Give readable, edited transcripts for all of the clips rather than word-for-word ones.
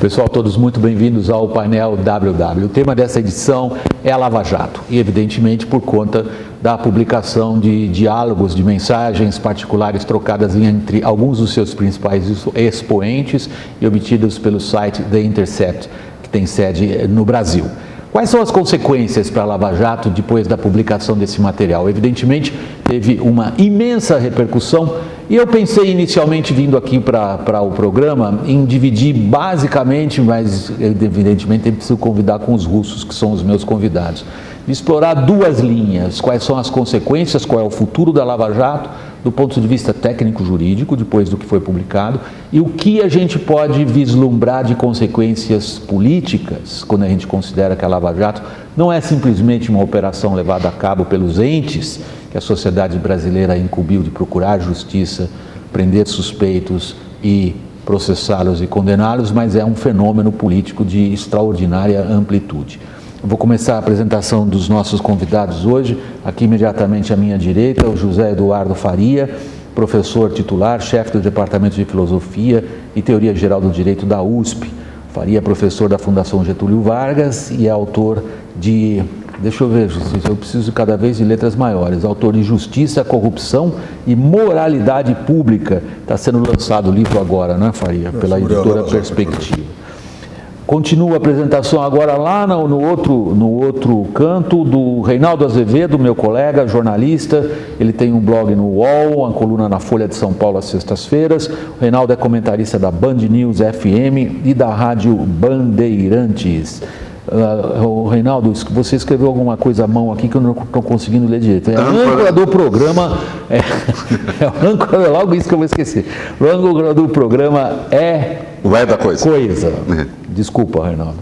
Pessoal, todos muito bem-vindos ao painel WW. O tema dessa edição é a Lava Jato e, evidentemente, por conta da publicação de diálogos, de mensagens particulares trocadas entre alguns dos seus principais expoentes e obtidos pelo site The Intercept, que tem sede no Brasil. Quais são as consequências para a Lava Jato depois da publicação desse material? Evidentemente, teve uma imensa repercussão e eu pensei inicialmente, vindo aqui para o programa, em dividir basicamente, mas evidentemente eu preciso convidar com os russos, que são os meus convidados, de explorar duas linhas: quais são as consequências, qual é o futuro da Lava Jato, do ponto de vista técnico-jurídico, depois do que foi publicado, e o que a gente pode vislumbrar de consequências políticas, quando a gente considera que a Lava Jato não é simplesmente uma operação levada a cabo pelos entes que a sociedade brasileira incumbiu de procurar justiça, prender suspeitos e processá-los e condená-los, mas é um fenômeno político de extraordinária amplitude. Eu vou começar a apresentação dos nossos convidados hoje. Aqui imediatamente à minha direita, o José Eduardo Faria, professor titular, chefe do Departamento de Filosofia e Teoria Geral do Direito da USP. Faria é professor da Fundação Getúlio Vargas e é autor de... Deixa eu ver, eu preciso cada vez de letras maiores. Autor de Justiça, Corrupção e Moralidade Pública. Está sendo lançado o livro agora, né, Faria? Pela editora Perspectiva. Continua a apresentação agora lá no outro canto do Reinaldo Azevedo, meu colega, jornalista. Ele tem um blog no UOL, uma coluna na Folha de São Paulo às sextas-feiras. O Reinaldo é comentarista da Band News FM e da Rádio Bandeirantes. O Reinaldo, você escreveu alguma coisa à mão aqui que eu não estou conseguindo ler direito. É a âncora do programa, logo isso que eu vou esquecer. O âncora do programa O é da coisa. Desculpa, Reinaldo.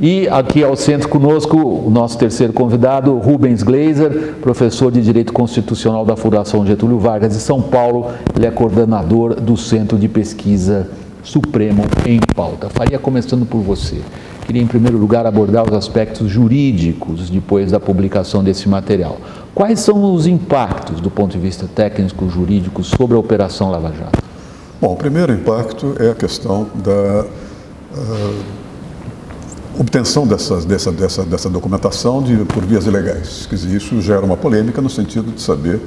E aqui ao centro conosco, o nosso terceiro convidado, Rubens Gleiser, professor de Direito Constitucional da Fundação Getúlio Vargas de São Paulo. Ele é coordenador do Centro de Pesquisa Supremo em Pauta. Faria, começando por você. Queria, em primeiro lugar, abordar os aspectos jurídicos depois da publicação desse material. Quais são os impactos, do ponto de vista técnico-jurídico, sobre a Operação Lava Jato? Bom, o primeiro impacto é a questão da obtenção dessa documentação por vias ilegais. Quer dizer, isso gera uma polêmica no sentido de saber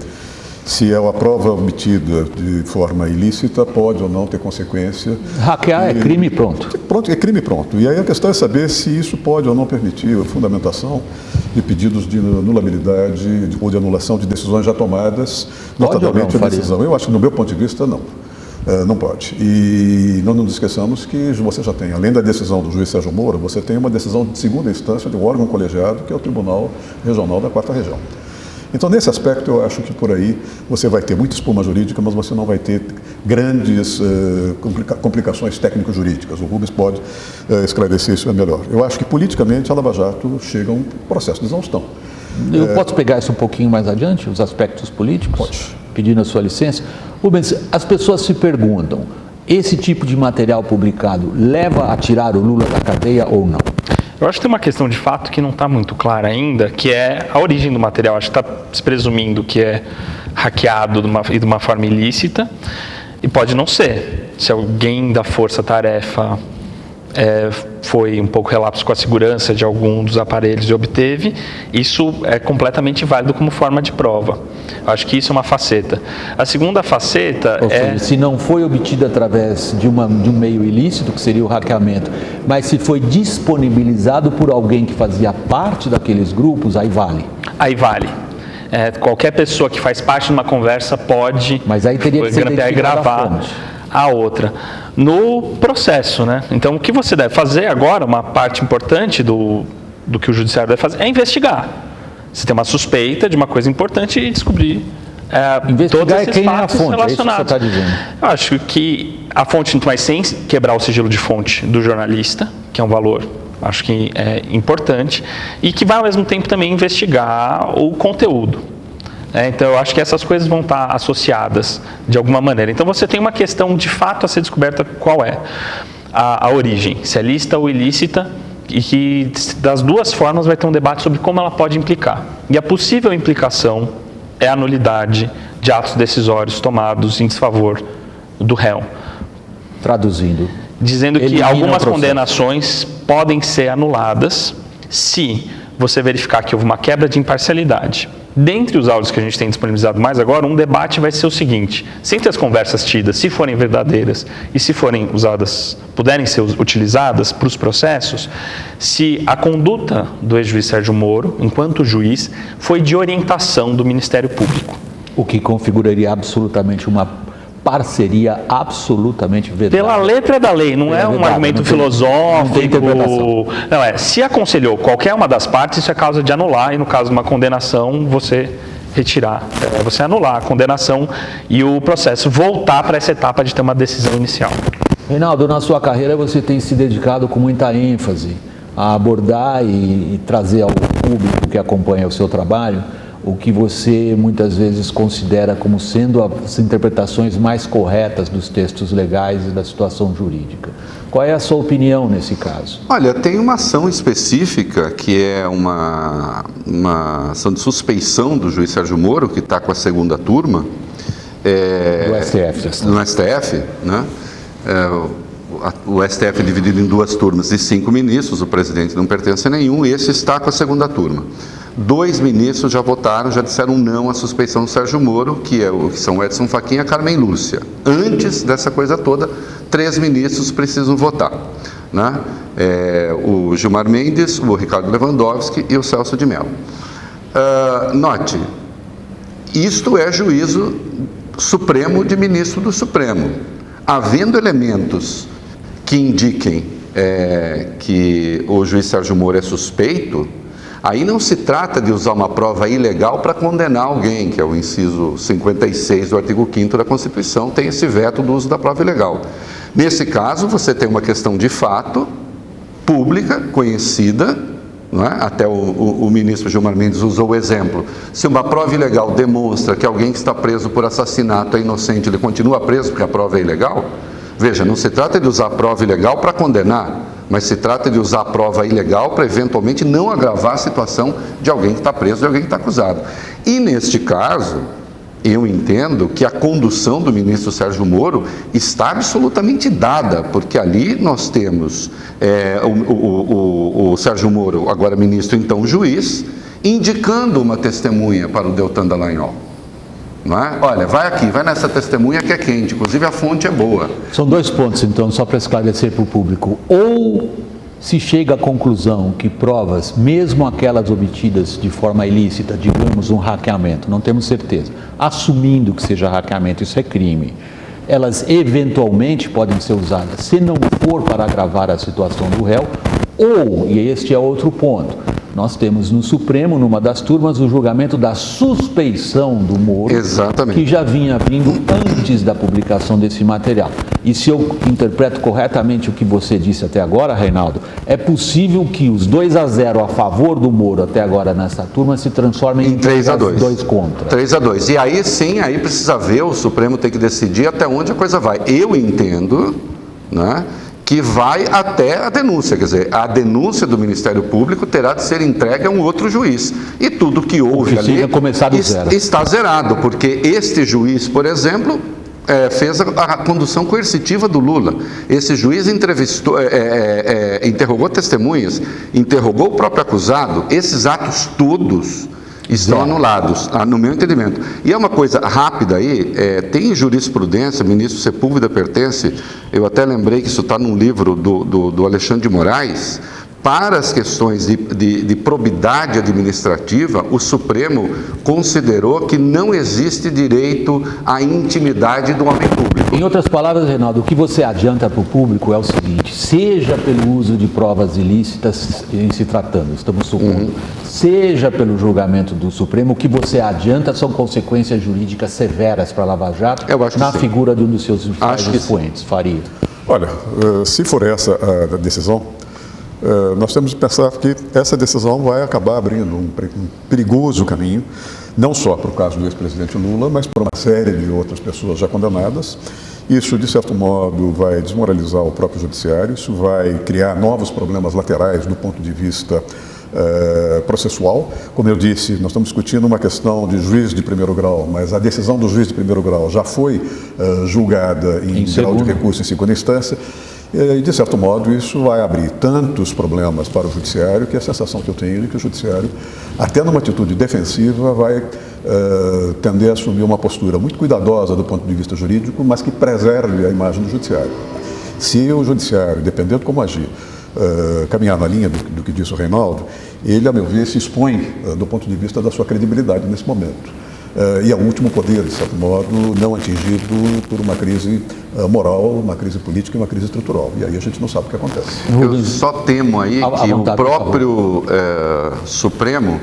se a prova obtida de forma ilícita pode ou não ter consequência. Hackear é crime e pronto. É crime e pronto. E aí a questão é saber se isso pode ou não permitir a fundamentação de pedidos de anulabilidade ou de anulação de decisões já tomadas, notadamente a decisão. Eu acho que, no meu ponto de vista, não. Não pode. E não nos esqueçamos que você já tem, além da decisão do juiz Sérgio Moro, você tem uma decisão de segunda instância de um órgão colegiado, que é o Tribunal Regional da 4ª Região. Então, nesse aspecto, eu acho que por aí você vai ter muita espuma jurídica, mas você não vai ter grandes complicações técnico-jurídicas. O Rubens pode esclarecer isso melhor. Eu acho que, politicamente, a Lava Jato chega a um processo de exaustão. Eu posso pegar isso um pouquinho mais adiante, os aspectos políticos? Pode. Pedindo a sua licença. Rubens, as pessoas se perguntam, esse tipo de material publicado leva a tirar o Lula da cadeia ou não? Eu acho que tem uma questão de fato que não está muito clara ainda, que é a origem do material. Acho que está se presumindo que é hackeado de uma forma ilícita, e pode não ser. Se alguém da força-tarefa foi um pouco relapso com a segurança de algum dos aparelhos e obteve, isso é completamente válido como forma de prova. Acho que isso é uma faceta. A segunda faceta seja, se não foi obtida através de um meio ilícito, que seria o hackeamento, mas se foi disponibilizado por alguém que fazia parte daqueles grupos, aí vale. Aí vale. Qualquer pessoa que faz parte de uma conversa pode... Mas aí teria que ser gravar a outra no processo, né? Então, o que você deve fazer agora, uma parte importante do que o judiciário deve fazer, é investigar. Você tem uma suspeita de uma coisa importante e descobrir todos esses quem fatos é a fonte, relacionados. É isso que você está dizendo. Eu acho que a fonte, mas sem quebrar o sigilo de fonte do jornalista, que é um valor, acho que é importante, e que vai ao mesmo tempo também investigar o conteúdo. Então, eu acho que essas coisas vão estar associadas de alguma maneira. Então, você tem uma questão de fato a ser descoberta: qual é a origem, se é lícita ou ilícita, e que das duas formas vai ter um debate sobre como ela pode implicar. E a possível implicação é a nulidade de atos decisórios tomados em desfavor do réu. Traduzindo, dizendo que Elimina algumas o processo. condenações podem ser anuladas se você verificar que houve uma quebra de imparcialidade. Dentre os áudios que a gente tem disponibilizado mais agora, um debate vai ser o seguinte: se entre as conversas tidas, se forem verdadeiras e se forem usadas, puderem ser utilizadas para os processos, se a conduta do ex-juiz Sérgio Moro, enquanto juiz, foi de orientação do Ministério Público. O que configuraria absolutamente uma parceria absolutamente vedada. Pela letra da lei, não é um vedada, argumento não tem filosófico. interpretação. Não, se aconselhou qualquer uma das partes, isso é causa de anular, e no caso de uma condenação, você retirar, você anular a condenação e o processo voltar para essa etapa de ter uma decisão inicial. Reinaldo, na sua carreira você tem se dedicado com muita ênfase a abordar e trazer ao público que acompanha o seu trabalho o que você muitas vezes considera como sendo as interpretações mais corretas dos textos legais e da situação jurídica. Qual é a sua opinião nesse caso? Olha, tem uma ação específica que é uma ação de suspeição do juiz Sérgio Moro, que está com a segunda turma. Do STF. No STF, né? O STF é dividido em 2 turmas de 5 ministros, o presidente não pertence a nenhum, e esse está com a segunda turma. 2 ministros já votaram, já disseram não à suspeição do Sérgio Moro, que são o Edson Fachin e a Carmen Lúcia. Antes dessa coisa toda, 3 ministros precisam votar, né? O Gilmar Mendes, o Ricardo Lewandowski e o Celso de Mello. Note, isto é juízo supremo de ministro do Supremo. Havendo elementos que indiquem que o juiz Sérgio Moro é suspeito, aí não se trata de usar uma prova ilegal para condenar alguém, que é o inciso 56 do artigo 5º da Constituição, tem esse veto do uso da prova ilegal. Nesse caso, você tem uma questão de fato, pública, conhecida, não é? Até o ministro Gilmar Mendes usou o exemplo. Se uma prova ilegal demonstra que alguém que está preso por assassinato é inocente, ele continua preso porque a prova é ilegal? Veja, não se trata de usar a prova ilegal para condenar, mas se trata de usar a prova ilegal para eventualmente não agravar a situação de alguém que está preso, de alguém que está acusado. E neste caso, eu entendo que a condução do ministro Sérgio Moro está absolutamente dada, porque ali nós temos o Sérgio Moro, agora ministro, então juiz, indicando uma testemunha para o Deltan Dallagnol. Não é? Olha, vai aqui, vai nessa testemunha que é quente, inclusive a fonte é boa. São 2 pontos, então, só para esclarecer para o público. Ou se chega à conclusão que provas, mesmo aquelas obtidas de forma ilícita, digamos um hackeamento, não temos certeza, assumindo que seja hackeamento, isso é crime, elas eventualmente podem ser usadas, se não for para agravar a situação do réu, ou, e este é outro ponto, nós temos no Supremo, numa das turmas, o julgamento da suspeição do Moro, exatamente, que já vinha vindo antes da publicação desse material. E se eu interpreto corretamente o que você disse até agora, Reinaldo, é possível que os 2-0 a favor do Moro até agora nessa turma se transformem em 3-2. 2 contra. 3-2. E aí sim, aí precisa ver, o Supremo tem que decidir até onde a coisa vai. Eu entendo, né, que vai até a denúncia, quer dizer, a denúncia do Ministério Público terá de ser entregue a um outro juiz. E tudo que houve ali está zerado, porque este juiz, por exemplo, fez a condução coercitiva do Lula. Esse juiz interrogou testemunhas, interrogou o próprio acusado. Esses atos todos estão anulados, no meu entendimento. E é uma coisa rápida aí, tem jurisprudência, ministro Sepúlveda pertence, eu até lembrei que isso está num livro do Alexandre de Moraes. Para as questões de probidade administrativa, o Supremo considerou que não existe direito à intimidade do homem público. Em outras palavras, Reinaldo, o que você adianta para o público é o seguinte: seja pelo uso de provas ilícitas em se tratando, estamos supondo, seja pelo julgamento do Supremo, o que você adianta são consequências jurídicas severas para a Lava Jato na figura de um dos seus expoentes, Faria. Olha, se for essa a decisão, nós temos que pensar que essa decisão vai acabar abrindo um perigoso caminho, não só para o caso do ex-presidente Lula, mas para uma série de outras pessoas já condenadas. Isso, de certo modo, vai desmoralizar o próprio judiciário, isso vai criar novos problemas laterais do ponto de vista processual. Como eu disse, nós estamos discutindo uma questão de juiz de primeiro grau, mas a decisão do juiz de primeiro grau já foi julgada em grau de recurso em segunda instância. E, de certo modo, isso vai abrir tantos problemas para o judiciário que a sensação que eu tenho é que o judiciário, até numa atitude defensiva, vai tender a assumir uma postura muito cuidadosa do ponto de vista jurídico, mas que preserve a imagem do judiciário. Se o judiciário, dependendo de como agir, caminhar na linha do que disse o Reinaldo, ele, a meu ver, se expõe do ponto de vista da sua credibilidade nesse momento. E é o último poder, de certo modo, não atingido por uma crise moral, uma crise política e uma crise estrutural. E aí a gente não sabe o que acontece. Eu só temo aí que o próprio Supremo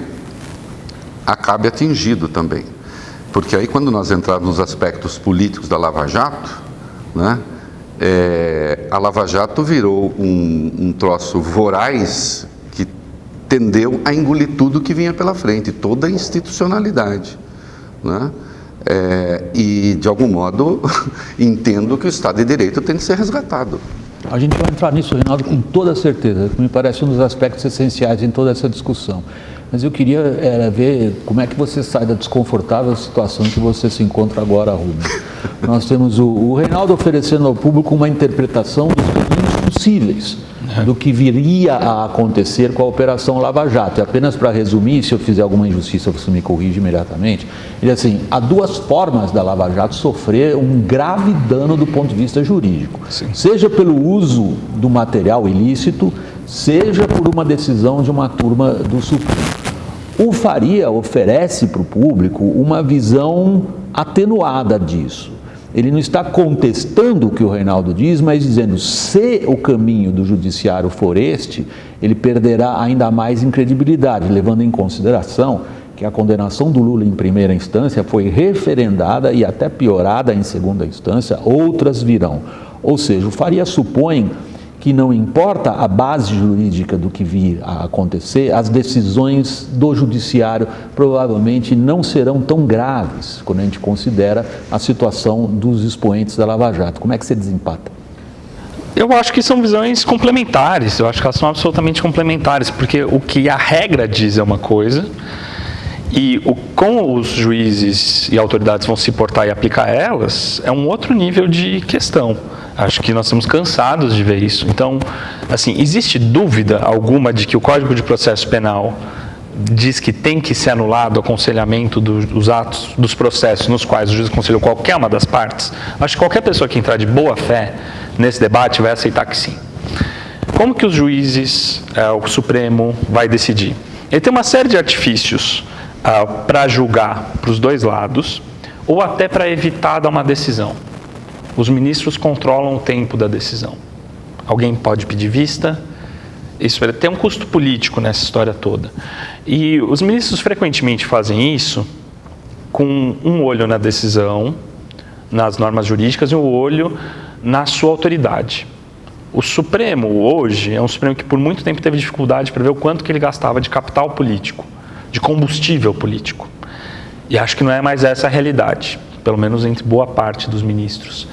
acabe atingido também. Porque aí, quando nós entrarmos nos aspectos políticos da Lava Jato, né, a Lava Jato virou um troço voraz que tendeu a engolir tudo que vinha pela frente, toda a institucionalidade. Né? E, de algum modo, entendo que o Estado de Direito tem que ser resgatado. A gente vai entrar nisso, Reinaldo, com toda certeza, que me parece um dos aspectos essenciais em toda essa discussão. Mas eu queria ver como é que você sai da desconfortável situação que você se encontra agora, Rubens. Nós temos o Reinaldo oferecendo ao público uma interpretação dos caminhos possíveis do que viria a acontecer com a Operação Lava Jato. E apenas para resumir, se eu fizer alguma injustiça, você me corrige imediatamente. Ele assim, há duas formas da Lava Jato sofrer um grave dano do ponto de vista jurídico. Sim. Seja pelo uso do material ilícito, seja por uma decisão de uma turma do Supremo. O Faria oferece para o público uma visão atenuada disso. Ele não está contestando o que o Reinaldo diz, mas dizendo, se o caminho do judiciário for este, ele perderá ainda mais em credibilidade, levando em consideração que a condenação do Lula em primeira instância foi referendada e até piorada em segunda instância, outras virão. Ou seja, o Faria supõe que não importa a base jurídica do que vir a acontecer, as decisões do judiciário provavelmente não serão tão graves quando a gente considera a situação dos expoentes da Lava Jato. Como é que você desempata? Eu acho que são visões complementares, eu acho que elas são absolutamente complementares, porque o que a regra diz é uma coisa, e como os juízes e autoridades vão se portar e aplicar elas, é um outro nível de questão. Acho que nós estamos cansados de ver isso. Então, assim, existe dúvida alguma de que o Código de Processo Penal diz que tem que ser anulado o aconselhamento dos atos, dos processos nos quais o juiz aconselhou qualquer uma das partes? Acho que qualquer pessoa que entrar de boa fé nesse debate vai aceitar que sim. Como que os juízes, o Supremo, vai decidir? Ele tem uma série de artifícios para julgar para os dois lados, ou até para evitar dar uma decisão. Os ministros controlam o tempo da decisão. Alguém pode pedir vista, isso tem um custo político nessa história toda. E os ministros frequentemente fazem isso com um olho na decisão, nas normas jurídicas, e um olho na sua autoridade. O Supremo, hoje, é um Supremo que por muito tempo teve dificuldade para ver o quanto que ele gastava de capital político, de combustível político. E acho que não é mais essa a realidade, pelo menos entre boa parte dos ministros.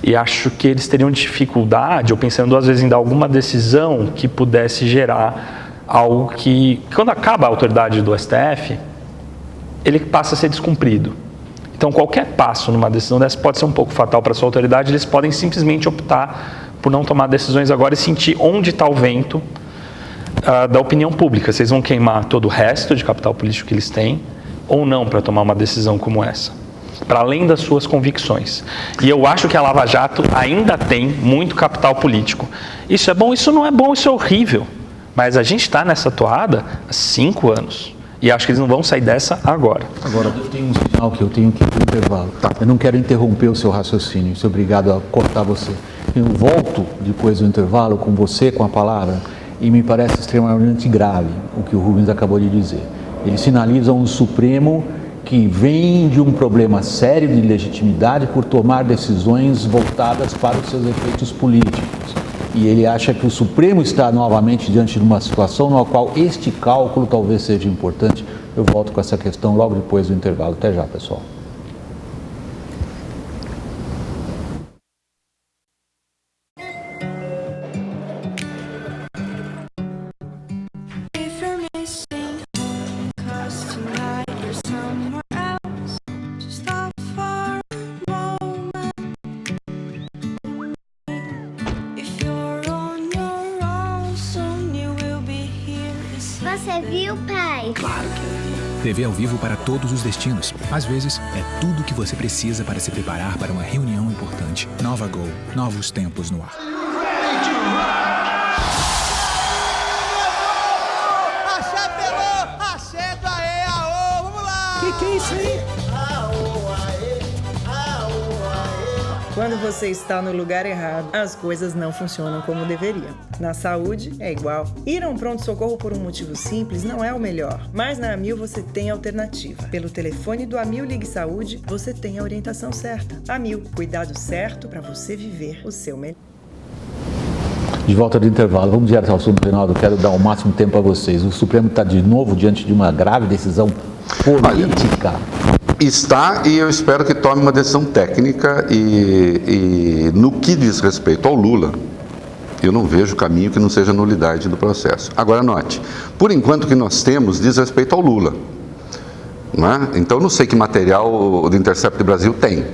E acho que eles teriam dificuldade, ou pensando duas vezes em dar alguma decisão que pudesse gerar algo que, quando acaba a autoridade do STF, ele passa a ser descumprido. Então, qualquer passo numa decisão dessa pode ser um pouco fatal para a sua autoridade, eles podem simplesmente optar por não tomar decisões agora e sentir onde está o vento da opinião pública. Vocês vão queimar todo o resto de capital político que eles têm, ou não, para tomar uma decisão como essa, para além das suas convicções. E eu acho que a Lava Jato ainda tem muito capital político. Isso é bom, isso não é bom, isso é horrível. Mas a gente está nessa toada há 5 anos. E acho que eles não vão sair dessa agora. Agora, eu tenho um sinal que eu tenho que ir para o intervalo. Tá. Eu não quero interromper o seu raciocínio, sou obrigado a cortar você. Eu volto depois do intervalo com você, com a palavra, e me parece extremamente grave o que o Rubens acabou de dizer. Ele sinaliza um Supremo que vem de um problema sério de legitimidade por tomar decisões voltadas para os seus efeitos políticos. E ele acha que o Supremo está novamente diante de uma situação na qual este cálculo talvez seja importante. Eu volto com essa questão logo depois do intervalo. Até já, pessoal. If you're Você viu, pai? Claro que eu vi. TV ao vivo para todos os destinos. Às vezes, é tudo o que você precisa para se preparar para uma reunião importante. Nova Gol, novos tempos no ar. Axé, pelô! Axé do aê, aô! Vamos lá! Que é isso aí? Quando você está no lugar errado, as coisas não funcionam como deveriam. Na saúde, é igual. Ir a um pronto-socorro por um motivo simples não é o melhor, mas na Amil você tem alternativa. Pelo telefone do Amil Ligue Saúde, você tem a orientação certa. Amil, cuidado certo para você viver o seu melhor. De volta do intervalo, vamos direto ao assunto, Reinaldo. Quero dar o máximo tempo a vocês. O Supremo está de novo diante de uma grave decisão política. Está, e eu espero que tome uma decisão técnica e no que diz respeito ao Lula, eu não vejo caminho que não seja nulidade do processo. Agora, note, por enquanto o que nós temos diz respeito ao Lula. Não é? Então, não sei que material do Intercept Brasil tem.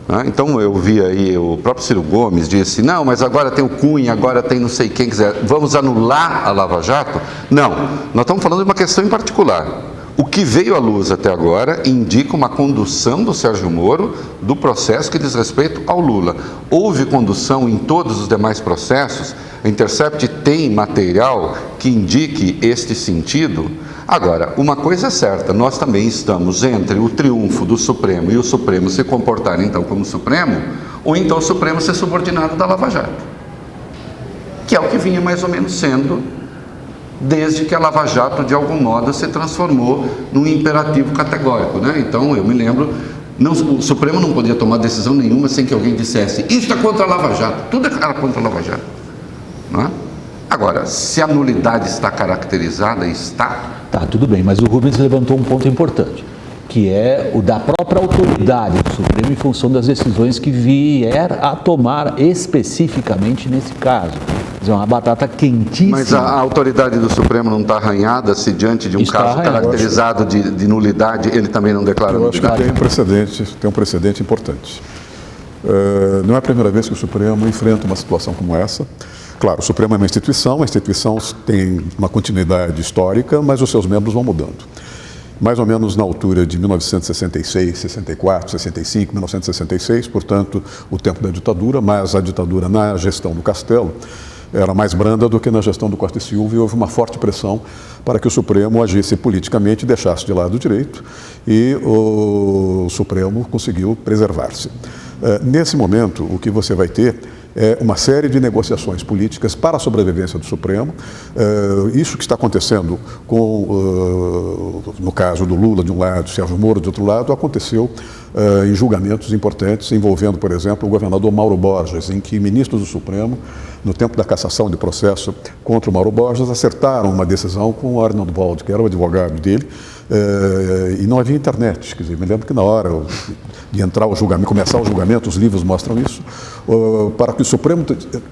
Não é? Então, eu vi aí, o próprio Ciro Gomes disse, não, mas agora tem o Cunha, agora tem não sei quem quiser, vamos anular a Lava Jato? Não, nós estamos falando de uma questão em particular. O que veio à luz até agora indica uma condução do Sérgio Moro do processo que diz respeito ao Lula. Houve condução em todos os demais processos? A Intercept tem material que indique este sentido? Agora, uma coisa é certa, nós também estamos entre o triunfo do Supremo e o Supremo se comportar então como Supremo, ou então o Supremo ser subordinado da Lava Jato, que é o que vinha mais ou menos sendo desde que a Lava Jato, de algum modo, se transformou num imperativo categórico, né? Então, eu me lembro, o Supremo não podia tomar decisão nenhuma sem que alguém dissesse, isso é contra a Lava Jato, tudo era contra a Lava Jato, não é? Agora, se a nulidade está caracterizada, está... Tá, tudo bem, mas o Rubens levantou um ponto importante, que é o da própria autoridade do Supremo em função das decisões que vier a tomar especificamente nesse caso. É uma batata quentíssima. Mas a autoridade do Supremo não está arranhada se diante de um caso caracterizado de nulidade, ele também não declara nulidade? Eu acho que tem um precedente importante. Não é a primeira vez que o Supremo enfrenta uma situação como essa. Claro, o Supremo é uma instituição, a instituição tem uma continuidade histórica, mas os seus membros vão mudando. Mais ou menos na altura de 1966, 64, 65, 1966, portanto, o tempo da ditadura, mas a ditadura na gestão do Castelo era mais branda do que na gestão do Costa e Silva, e houve uma forte pressão para que o Supremo agisse politicamente e deixasse de lado o direito, e o Supremo conseguiu preservar-se. Nesse momento, o que você vai ter é uma série de negociações políticas para a sobrevivência do Supremo. Isso que está acontecendo no caso do Lula de um lado, Sérgio Moro de outro lado, aconteceu em julgamentos importantes envolvendo, por exemplo, o governador Mauro Borges, em que ministros do Supremo, no tempo da cassação de processo contra o Mauro Borges, acertaram uma decisão com o Arnold Wald, que era o advogado dele, e não havia internet. Quer dizer, me lembro que na hora de entrar o julgamento, começar o julgamento, os livros mostram isso, para que o Supremo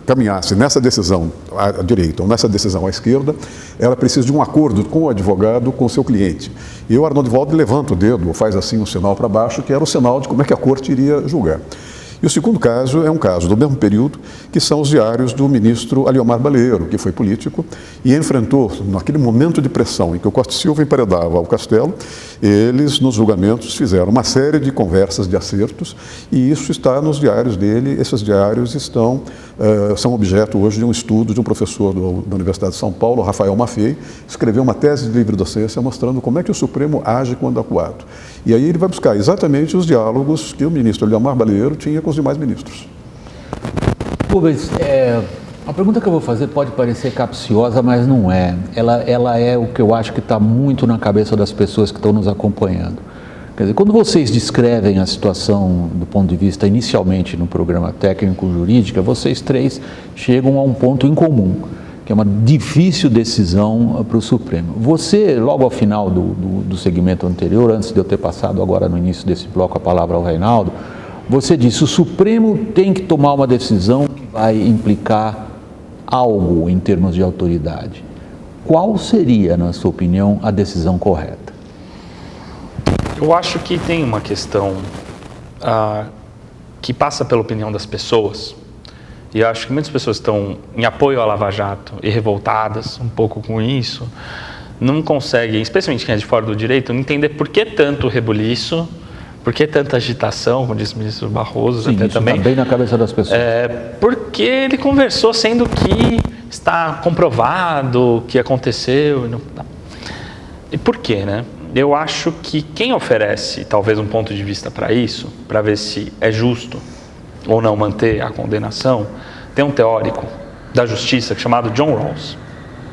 caminhasse nessa decisão à direita ou nessa decisão à esquerda, ela precisa de um acordo com o advogado, com o seu cliente. E o Arnold Wald levanta o dedo, ou faz assim um sinal para baixo, que era o sinal de como é que a corte iria julgar. E o segundo caso é um caso do mesmo período, que são os diários do ministro Aliomar Baleiro, que foi político e enfrentou, naquele momento de pressão em que o Costa e Silva emparedava ao Castelo, eles, nos julgamentos, fizeram uma série de conversas de acertos, e isso está nos diários dele. Esses diários são objeto hoje de um estudo de um professor da Universidade de São Paulo, Rafael Maffei, escreveu uma tese de livre docência mostrando como é que o Supremo age quando acuado. E aí ele vai buscar exatamente os diálogos que o ministro Aliomar Baleiro tinha com os demais ministros. Rubens, a pergunta que eu vou fazer pode parecer capciosa, mas não é. Ela é o que eu acho que está muito na cabeça das pessoas que estão nos acompanhando. Quer dizer, quando vocês descrevem a situação do ponto de vista inicialmente no programa técnico-jurídica, vocês três chegam a um ponto em comum, que é uma difícil decisão para o Supremo. Você, logo ao final do segmento anterior, antes de eu ter passado agora no início desse bloco a palavra ao Reinaldo, você disse que o Supremo tem que tomar uma decisão que vai implicar algo em termos de autoridade. Qual seria, na sua opinião, a decisão correta? Eu acho que tem uma questão que passa pela opinião das pessoas. E eu acho que muitas pessoas estão em apoio à Lava Jato e revoltadas um pouco com isso, não conseguem, especialmente quem é de fora do direito, entender por que tanto rebuliço, por que tanta agitação, como disse o ministro Barroso. Sim, até isso também. Está bem na cabeça das pessoas. Porque ele conversou sendo que está comprovado o que aconteceu. E por quê, né? Eu acho que quem oferece talvez um ponto de vista para isso, para ver se é justo ou não manter a condenação, tem um teórico da justiça chamado John Rawls.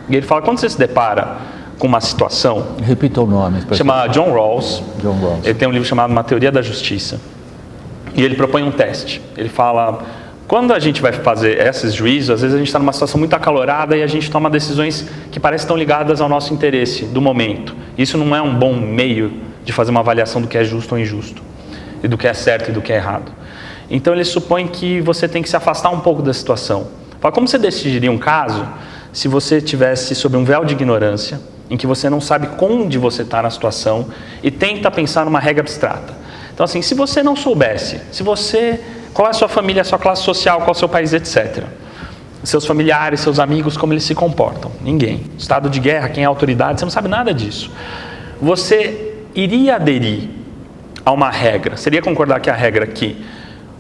E ele fala, quando você se depara com uma situação... Repita o nome. Chama John Rawls. John Rawls. Ele tem um livro chamado Uma Teoria da Justiça. E ele propõe um teste. Ele fala, quando a gente vai fazer esses juízos, às vezes a gente está numa situação muito acalorada e a gente toma decisões que parecem estão ligadas ao nosso interesse do momento. Isso não é um bom meio de fazer uma avaliação do que é justo ou injusto, e do que é certo e do que é errado. Então ele supõe que você tem que se afastar um pouco da situação. Fala, como você decidiria um caso se você estivesse sob um véu de ignorância, em que você não sabe onde você está na situação e tenta pensar numa regra abstrata. Então assim, se você não soubesse, qual é a sua família, a sua classe social, qual é o seu país, etc. Seus familiares, seus amigos, como eles se comportam. Ninguém. Estado de guerra, quem é a autoridade, você não sabe nada disso. Você iria aderir a uma regra, seria concordar que a regra que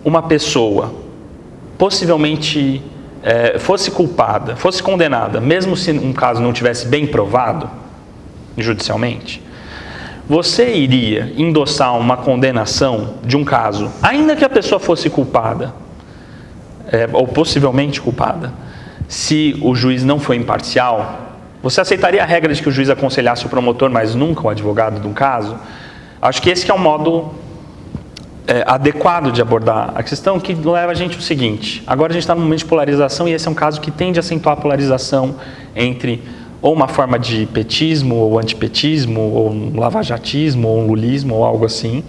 uma pessoa possivelmente fosse culpada, fosse condenada, mesmo se um caso não tivesse bem provado judicialmente, você iria endossar uma condenação de um caso, ainda que a pessoa fosse culpada, ou possivelmente culpada, se o juiz não foi imparcial? Você aceitaria a regra de que o juiz aconselhasse o promotor, mas nunca o advogado de um caso? Acho que esse que é um modo adequado de abordar a questão, que leva a gente ao seguinte: agora a gente está num momento de polarização e esse é um caso que tende a acentuar a polarização entre ou uma forma de petismo ou antipetismo, ou um lavajatismo, ou um lulismo, ou algo assim.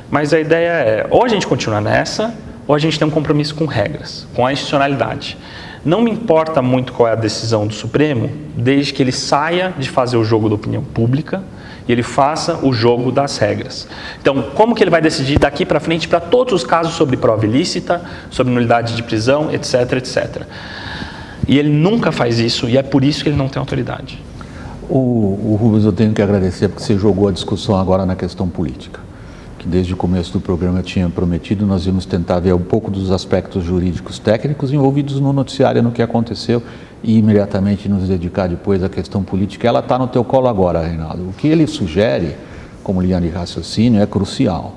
Mas a ideia é, ou a gente continua nessa, ou a gente tem um compromisso com regras, com a institucionalidade. Não me importa muito qual é a decisão do Supremo, desde que ele saia de fazer o jogo da opinião pública e ele faça o jogo das regras. Então, como que ele vai decidir daqui para frente para todos os casos sobre prova ilícita, sobre nulidade de prisão, etc, etc. E ele nunca faz isso, e é por isso que ele não tem autoridade. O Rubens, eu tenho que agradecer porque você jogou a discussão agora na questão política, que desde o começo do programa eu tinha prometido, nós íamos tentar ver um pouco dos aspectos jurídicos técnicos envolvidos no noticiário, no que aconteceu, e imediatamente nos dedicar depois à questão política. Ela está no teu colo agora, Reinaldo. O que ele sugere, como linha de raciocínio, é crucial.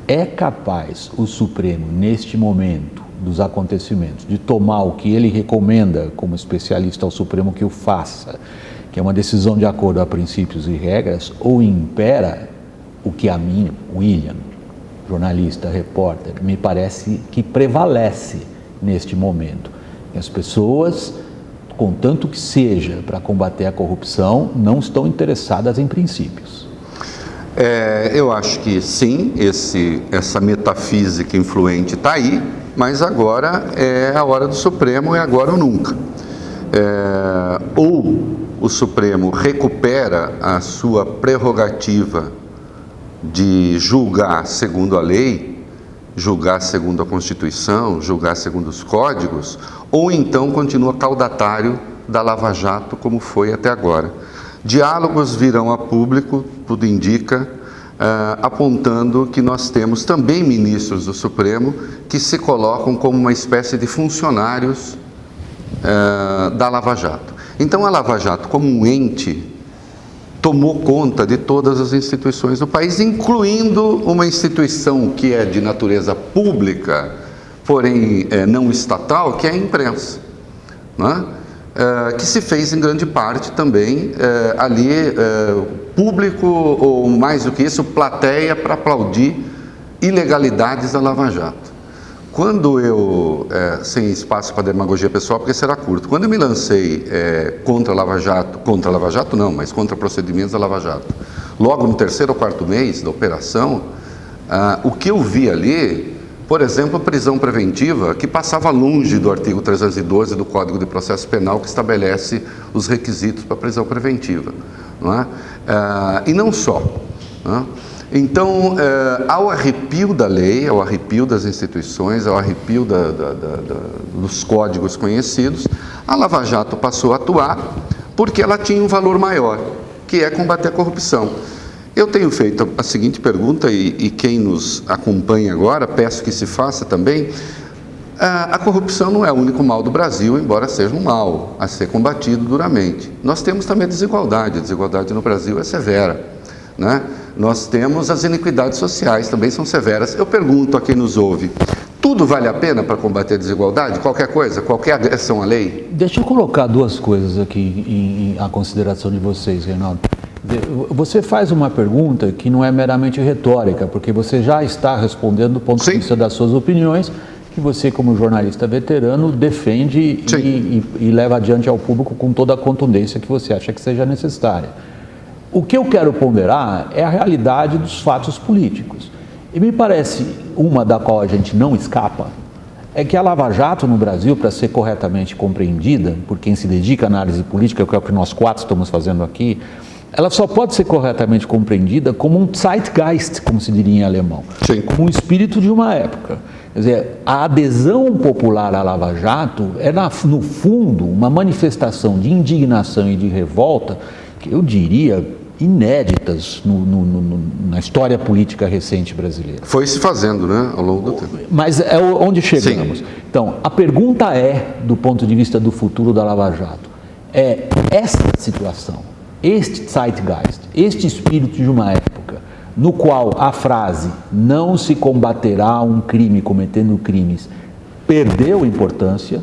É capaz o Supremo, neste momento dos acontecimentos, de tomar o que ele recomenda como especialista ao Supremo que o faça, que é uma decisão de acordo a princípios e regras, ou impera o que a mim, William, jornalista, repórter, me parece que prevalece neste momento. E as pessoas, contanto que seja para combater a corrupção, não estão interessadas em princípios. Eu acho que sim, essa metafísica influente está aí, mas agora é a hora do Supremo, é agora ou nunca. Ou o Supremo recupera a sua prerrogativa de julgar segundo a lei, julgar segundo a Constituição, julgar segundo os códigos, ou então continua caudatário da Lava Jato, como foi até agora. Diálogos virão a público, tudo indica, apontando que nós temos também ministros do Supremo que se colocam como uma espécie de funcionários da Lava Jato. Então a Lava Jato, como um ente, tomou conta de todas as instituições do país, incluindo uma instituição que é de natureza pública, porém não estatal, que é a imprensa, não é? Que se fez em grande parte também ali público, ou mais do que isso, plateia para aplaudir ilegalidades da Lava Jato. Quando eu, sem espaço para demagogia pessoal, porque será curto, quando eu me lancei contra a Lava Jato não, mas contra procedimentos da Lava Jato, logo no 3º ou 4º mês da operação, o que eu vi ali, por exemplo, a prisão preventiva, que passava longe do artigo 312 do Código de Processo Penal, que estabelece os requisitos para a prisão preventiva, não é? E não só, não é? Então, ao arrepio da lei, ao arrepio das instituições, ao arrepio dos códigos conhecidos, a Lava Jato passou a atuar porque ela tinha um valor maior, que é combater a corrupção. Eu tenho feito a seguinte pergunta, e quem nos acompanha agora, peço que se faça também. A corrupção não é o único mal do Brasil, embora seja um mal a ser combatido duramente. Nós temos também a desigualdade no Brasil é severa, né? Nós temos as iniquidades sociais, também são severas. Eu pergunto a quem nos ouve, tudo vale a pena para combater a desigualdade? Qualquer coisa, qualquer agressão à lei? Deixa eu colocar duas coisas aqui à consideração de vocês, Reinaldo. Você faz uma pergunta que não é meramente retórica, porque você já está respondendo do ponto de vista das suas opiniões, que você, como jornalista veterano, defende e leva adiante ao público com toda a contundência que você acha que seja necessária. O que eu quero ponderar é a realidade dos fatos políticos. E me parece, uma da qual a gente não escapa, é que a Lava Jato no Brasil, para ser corretamente compreendida, por quem se dedica à análise política, que é o que nós quatro estamos fazendo aqui, ela só pode ser corretamente compreendida como um Zeitgeist, como se diria em alemão, como um espírito de uma época. Quer dizer, a adesão popular à Lava Jato é, no fundo, uma manifestação de indignação e de revolta, que eu diria inéditas na história política recente brasileira. Foi se fazendo, né, ao longo do tempo. Mas é onde chegamos. Sim. Então, a pergunta é, do ponto de vista do futuro da Lava Jato, é essa situação, este Zeitgeist, este espírito de uma época, no qual a frase "não se combaterá um crime cometendo crimes" perdeu importância,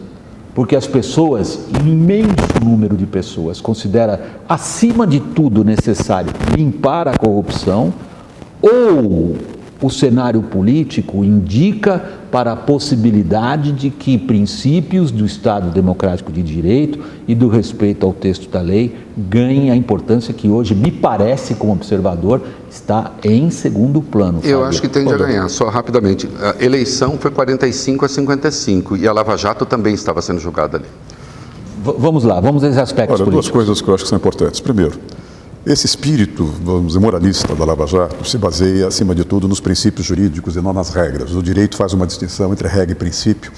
porque as pessoas, imenso número de pessoas, considera acima de tudo necessário limpar a corrupção, ou o cenário político indica para a possibilidade de que princípios do Estado Democrático de Direito e do respeito ao texto da lei ganhem a importância que hoje, me parece, como observador, está em segundo plano. Eu acho que tende a ganhar, só rapidamente. A eleição foi 45-55 e a Lava Jato também estava sendo julgada ali. Vamos lá, vamos aos aspectos políticos. Duas coisas que eu acho que são importantes. Primeiro, esse espírito, vamos dizer, moralista da Lava Jato se baseia, acima de tudo, nos princípios jurídicos e não nas regras. O direito faz uma distinção entre regra e princípio,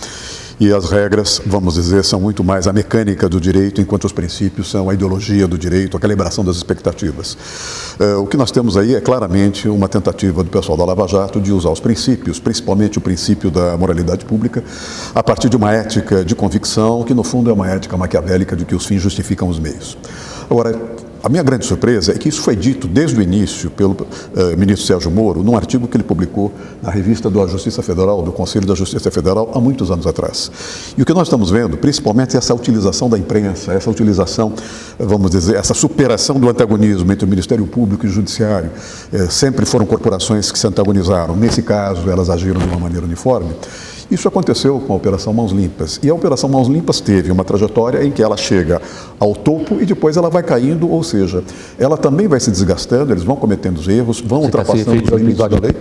e as regras, vamos dizer, são muito mais a mecânica do direito, enquanto os princípios são a ideologia do direito, a calibração das expectativas. O que nós temos aí é claramente uma tentativa do pessoal da Lava Jato de usar os princípios, principalmente o princípio da moralidade pública, a partir de uma ética de convicção, que no fundo é uma ética maquiavélica de que os fins justificam os meios. Agora, a minha grande surpresa é que isso foi dito desde o início pelo ministro Sérgio Moro, num artigo que ele publicou na revista da Justiça Federal, do Conselho da Justiça Federal, há muitos anos atrás. E o que nós estamos vendo, principalmente, é essa utilização da imprensa, essa utilização, vamos dizer, essa superação do antagonismo entre o Ministério Público e o Judiciário. Sempre foram corporações que se antagonizaram. Nesse caso, elas agiram de uma maneira uniforme. Isso aconteceu com a Operação Mãos Limpas. E a Operação Mãos Limpas teve uma trajetória em que ela chega ao topo e depois ela vai caindo, ou seja, ela também vai se desgastando, eles vão cometendo os erros, vão ultrapassando os limites da lei.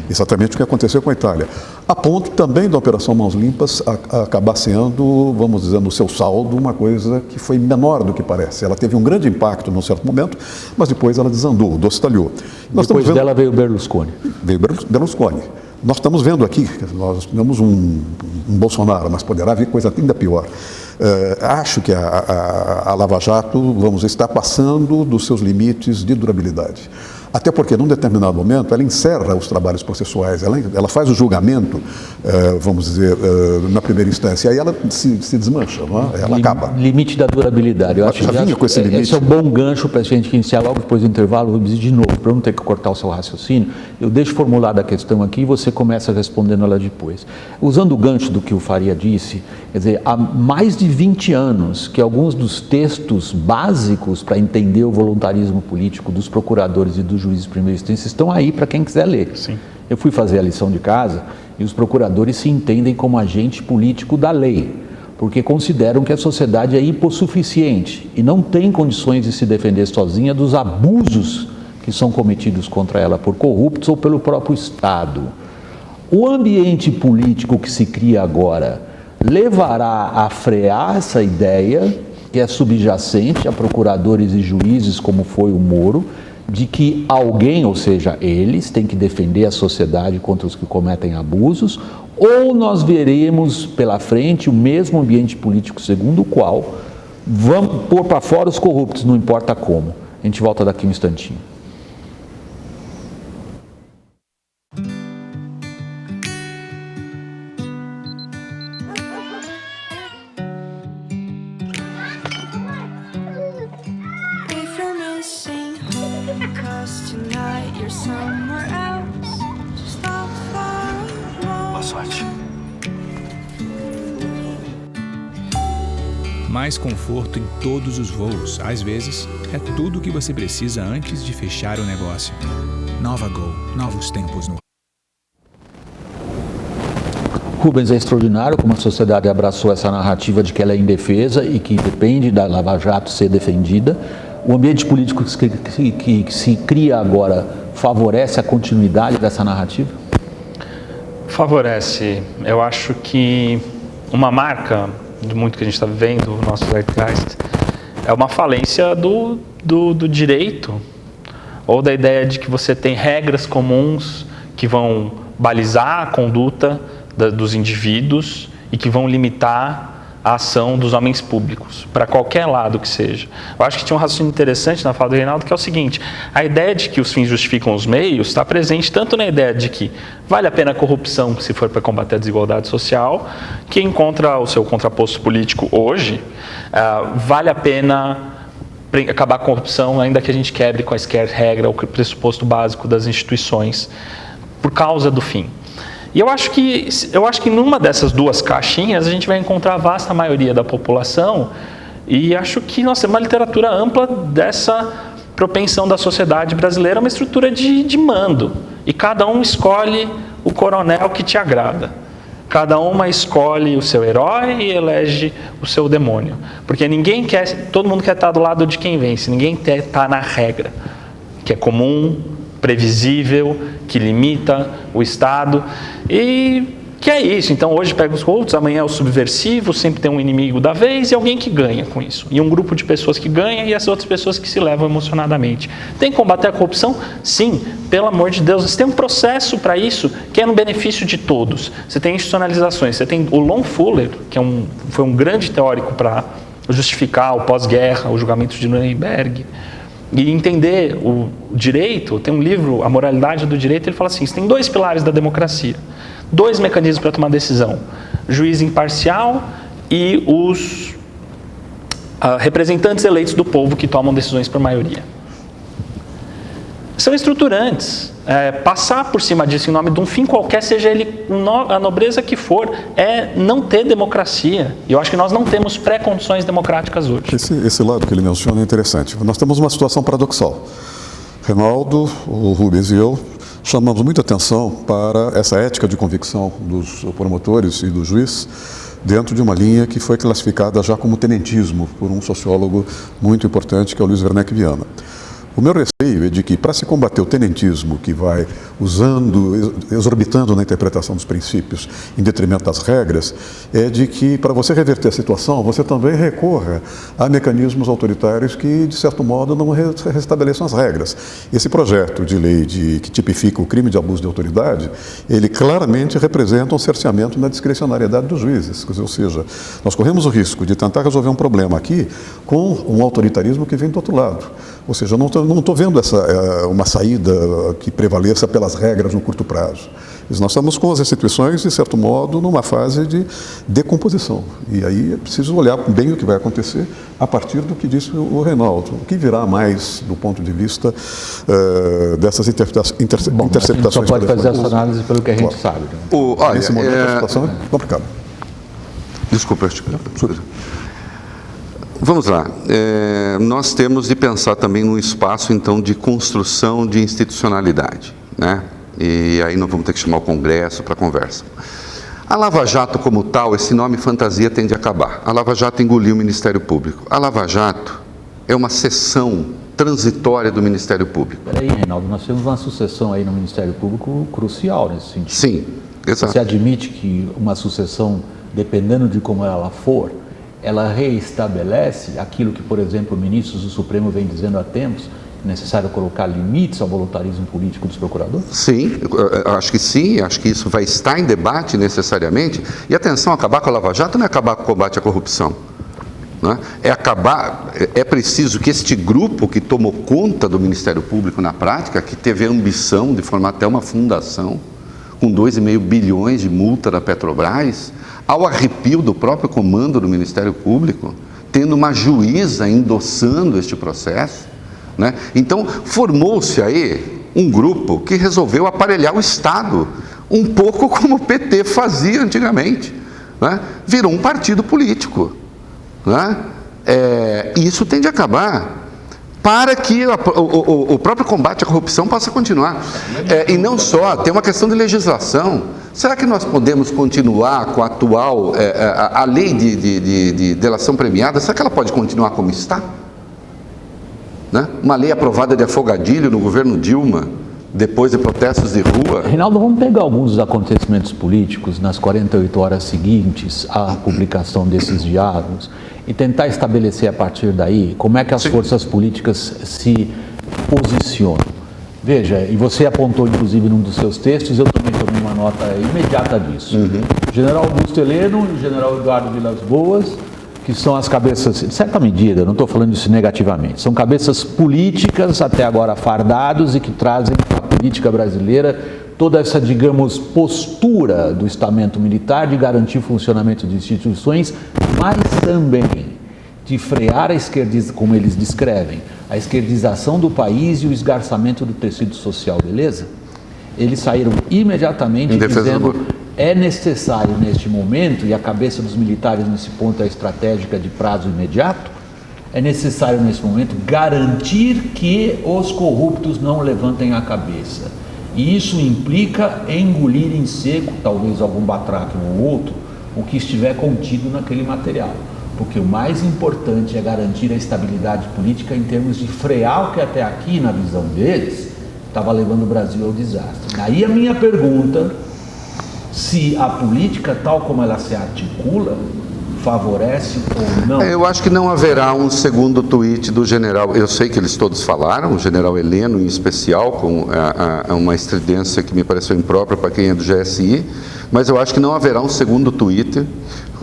Exatamente o que aconteceu com a Itália. A ponto também da Operação Mãos Limpas acabar sendo, vamos dizer, no seu saldo, uma coisa que foi menor do que parece. Ela teve um grande impacto num certo momento, mas depois ela desandou, docilhou. Depois dela veio o Berlusconi. Veio Berlusconi. Nós estamos vendo aqui, nós temos um Bolsonaro, mas poderá vir coisa ainda pior. Acho que a Lava Jato, está passando dos seus limites de durabilidade. Até porque, num determinado momento, ela encerra os trabalhos processuais, ela faz o julgamento, vamos dizer, na primeira instância, aí ela se desmancha, não é? Ela acaba. Limite da durabilidade. Eu acho já vinha com esse limite. Esse é um bom gancho para a gente iniciar logo depois do intervalo. Vou dizer de novo, para eu não ter que cortar o seu raciocínio, eu deixo formulada a questão aqui e você começa respondendo ela depois. Usando o gancho do que o Faria disse, quer dizer, há mais de 20 anos que alguns dos textos básicos para entender o voluntarismo político dos procuradores e dos juízes de primeira instância estão aí para quem quiser ler. Sim. Eu fui fazer a lição de casa e os procuradores se entendem como agente político da lei, porque consideram que a sociedade é hipossuficiente e não tem condições de se defender sozinha dos abusos que são cometidos contra ela por corruptos ou pelo próprio Estado. O ambiente político que se cria agora levará a frear essa ideia, que é subjacente a procuradores e juízes, como foi o Moro, de que alguém, ou seja, eles, têm que defender a sociedade contra os que cometem abusos, ou nós veremos pela frente o mesmo ambiente político segundo o qual Vamos pôr para fora os corruptos, não importa como. A gente volta daqui um instantinho. Boa sorte. Mais conforto em todos os voos. Às vezes, é tudo o que você precisa antes de fechar o negócio. Nova Gol. Novos tempos no... Rubens, é extraordinário como a sociedade abraçou essa narrativa de que ela é indefesa e que depende da Lava Jato ser defendida. O ambiente político que se cria agora favorece a continuidade dessa narrativa? Favorece. Eu acho que uma marca de muito que a gente está vivendo, o nosso zeitgeist, é uma falência do direito, ou da ideia de que você tem regras comuns que vão balizar a conduta dos indivíduos e que vão limitar a ação dos homens públicos, para qualquer lado que seja. Eu acho que tinha um raciocínio interessante na fala do Reinaldo, que é o seguinte: a ideia de que os fins justificam os meios está presente tanto na ideia de que vale a pena a corrupção se for para combater a desigualdade social, que encontra o seu contraposto político hoje, vale a pena acabar com a corrupção, ainda que a gente quebre quaisquer regra ou pressuposto básico das instituições, por causa do fim. E eu acho que numa dessas duas caixinhas a gente vai encontrar a vasta maioria da população, e acho que nós temos uma literatura ampla dessa propensão da sociedade brasileira, uma estrutura de mando, e cada um escolhe o coronel que te agrada. Cada uma escolhe o seu herói e elege o seu demônio, porque todo mundo quer estar do lado de quem vence, ninguém quer estar na regra, que é comum, previsível, que limita o Estado, e que é isso. Então hoje pega os corruptos, amanhã é o subversivo, sempre tem um inimigo da vez e alguém que ganha com isso, e um grupo de pessoas que ganha e as outras pessoas que se levam emocionadamente. Tem que combater a corrupção? Sim, pelo amor de Deus. Você tem um processo para isso que é no benefício de todos. Você tem institucionalizações, você tem o Lon Fuller, que foi um grande teórico para justificar o pós-guerra, o julgamento de Nuremberg, e entender o direito. Tem um livro, A Moralidade do Direito, ele fala assim: você tem dois pilares da democracia, dois mecanismos para tomar decisão: juiz imparcial e os representantes eleitos do povo que tomam decisões por maioria. São estruturantes. Passar por cima disso em nome de um fim qualquer, seja ele a nobreza que for, é não ter democracia. E eu acho que nós não temos pré-condições democráticas hoje. Esse lado que ele menciona é interessante. Nós temos uma situação paradoxal. Reinaldo, o Rubens e eu chamamos muita atenção para essa ética de convicção dos promotores e do juiz dentro de uma linha que foi classificada já como tenentismo por um sociólogo muito importante, que é o Luiz Werneck Viana. O meu receio é de que, para se combater o tenentismo, que vai exorbitando na interpretação dos princípios em detrimento das regras, é de que, para você reverter a situação, você também recorra a mecanismos autoritários que, de certo modo, não restabeleçam as regras. Esse projeto de lei que tipifica o crime de abuso de autoridade, ele claramente representa um cerceamento na discricionariedade dos juízes. Ou seja, nós corremos o risco de tentar resolver um problema aqui com um autoritarismo que vem do outro lado. Ou seja, não estou vendo uma saída que prevaleça pelas regras no curto prazo. Nós estamos com as instituições, de certo modo, numa fase de decomposição. E aí é preciso olhar bem o que vai acontecer a partir do que disse o Reinaldo. O que virá mais do ponto de vista dessas interceptações. A gente só pode fazer essa análise pelo que a gente sabe. Né? Nesse momento a situação é complicada. Desculpa. Vamos lá. Nós temos de pensar também num espaço, então, de construção de institucionalidade, né? E aí nós vamos ter que chamar o Congresso para conversa. A Lava Jato como tal, esse nome fantasia tende a acabar. A Lava Jato engoliu o Ministério Público. A Lava Jato é uma seção transitória do Ministério Público. Peraí, Reinaldo, nós temos uma sucessão aí no Ministério Público crucial nesse sentido. Sim, exato. Você admite que uma sucessão, dependendo de como ela for, ela reestabelece aquilo que, por exemplo, ministros do Supremo vem dizendo há tempos, necessário colocar limites ao voluntarismo político dos procuradores? Sim, acho que sim, acho que isso vai estar em debate necessariamente. E atenção, acabar com a Lava Jato não é acabar com o combate à corrupção. né? É preciso que este grupo que tomou conta do Ministério Público na prática, que teve a ambição de formar até uma fundação, com 2,5 bilhões de multa da Petrobras, ao arrepio do próprio comando do Ministério Público, tendo uma juíza endossando este processo, né? Então, formou-se aí um grupo que resolveu aparelhar o Estado, um pouco como o PT fazia antigamente, né? Virou um partido político, né? E isso tem de acabar, para que o próprio combate à corrupção possa continuar. E não só, tem uma questão de legislação. Será que nós podemos continuar com a atual, a lei de delação premiada, será que ela pode continuar como está? Né? Uma lei aprovada de afogadilho no governo Dilma, depois de protestos de rua. Reinaldo, vamos pegar alguns dos acontecimentos políticos nas 48 horas seguintes à publicação desses diálogos e tentar estabelecer a partir daí como é que as forças políticas se posicionam. Veja, e você apontou inclusive num dos seus textos, eu também tomei uma nota imediata disso. O general Augusto Heleno e o general Eduardo Vilas Boas, que são as cabeças, de certa medida, não estou falando isso negativamente, são cabeças políticas até agora fardados e que trazem para a política brasileira toda essa, digamos, postura do estamento militar de garantir o funcionamento de instituições, mas também de frear a esquerdização, como eles descrevem, a esquerdização do país e o esgarçamento do tecido social, beleza? Eles saíram imediatamente dizendo: é necessário neste momento, e a cabeça dos militares nesse ponto é estratégica de prazo imediato, é necessário nesse momento garantir que os corruptos não levantem a cabeça. E isso implica engolir em seco, talvez algum batraque ou outro, o que estiver contido naquele material. Porque o mais importante é garantir a estabilidade política em termos de frear o que até aqui, na visão deles, estava levando o Brasil ao desastre. Daí a minha pergunta: se a política, tal como ela se articula, favorece ou não? Eu acho que não haverá um segundo tweet do general. Eu sei que eles todos falaram, o general Heleno em especial, com uma estridência que me pareceu imprópria para quem é do GSI, mas eu acho que não haverá um segundo tweet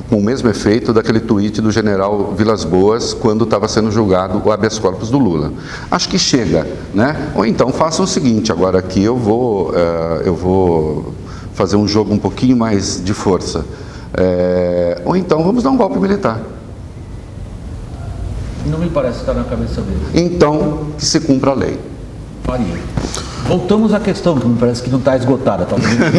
com o mesmo efeito daquele tweet do general Vilas Boas quando estava sendo julgado o habeas corpus do Lula. Acho que chega, né? Ou então façam o seguinte: agora aqui eu vou fazer um jogo um pouquinho mais de força. Ou então vamos dar um golpe militar. Não me parece estar na cabeça dele. Então, que se cumpra a lei. Faria. Voltamos à questão, que me parece que não está esgotada.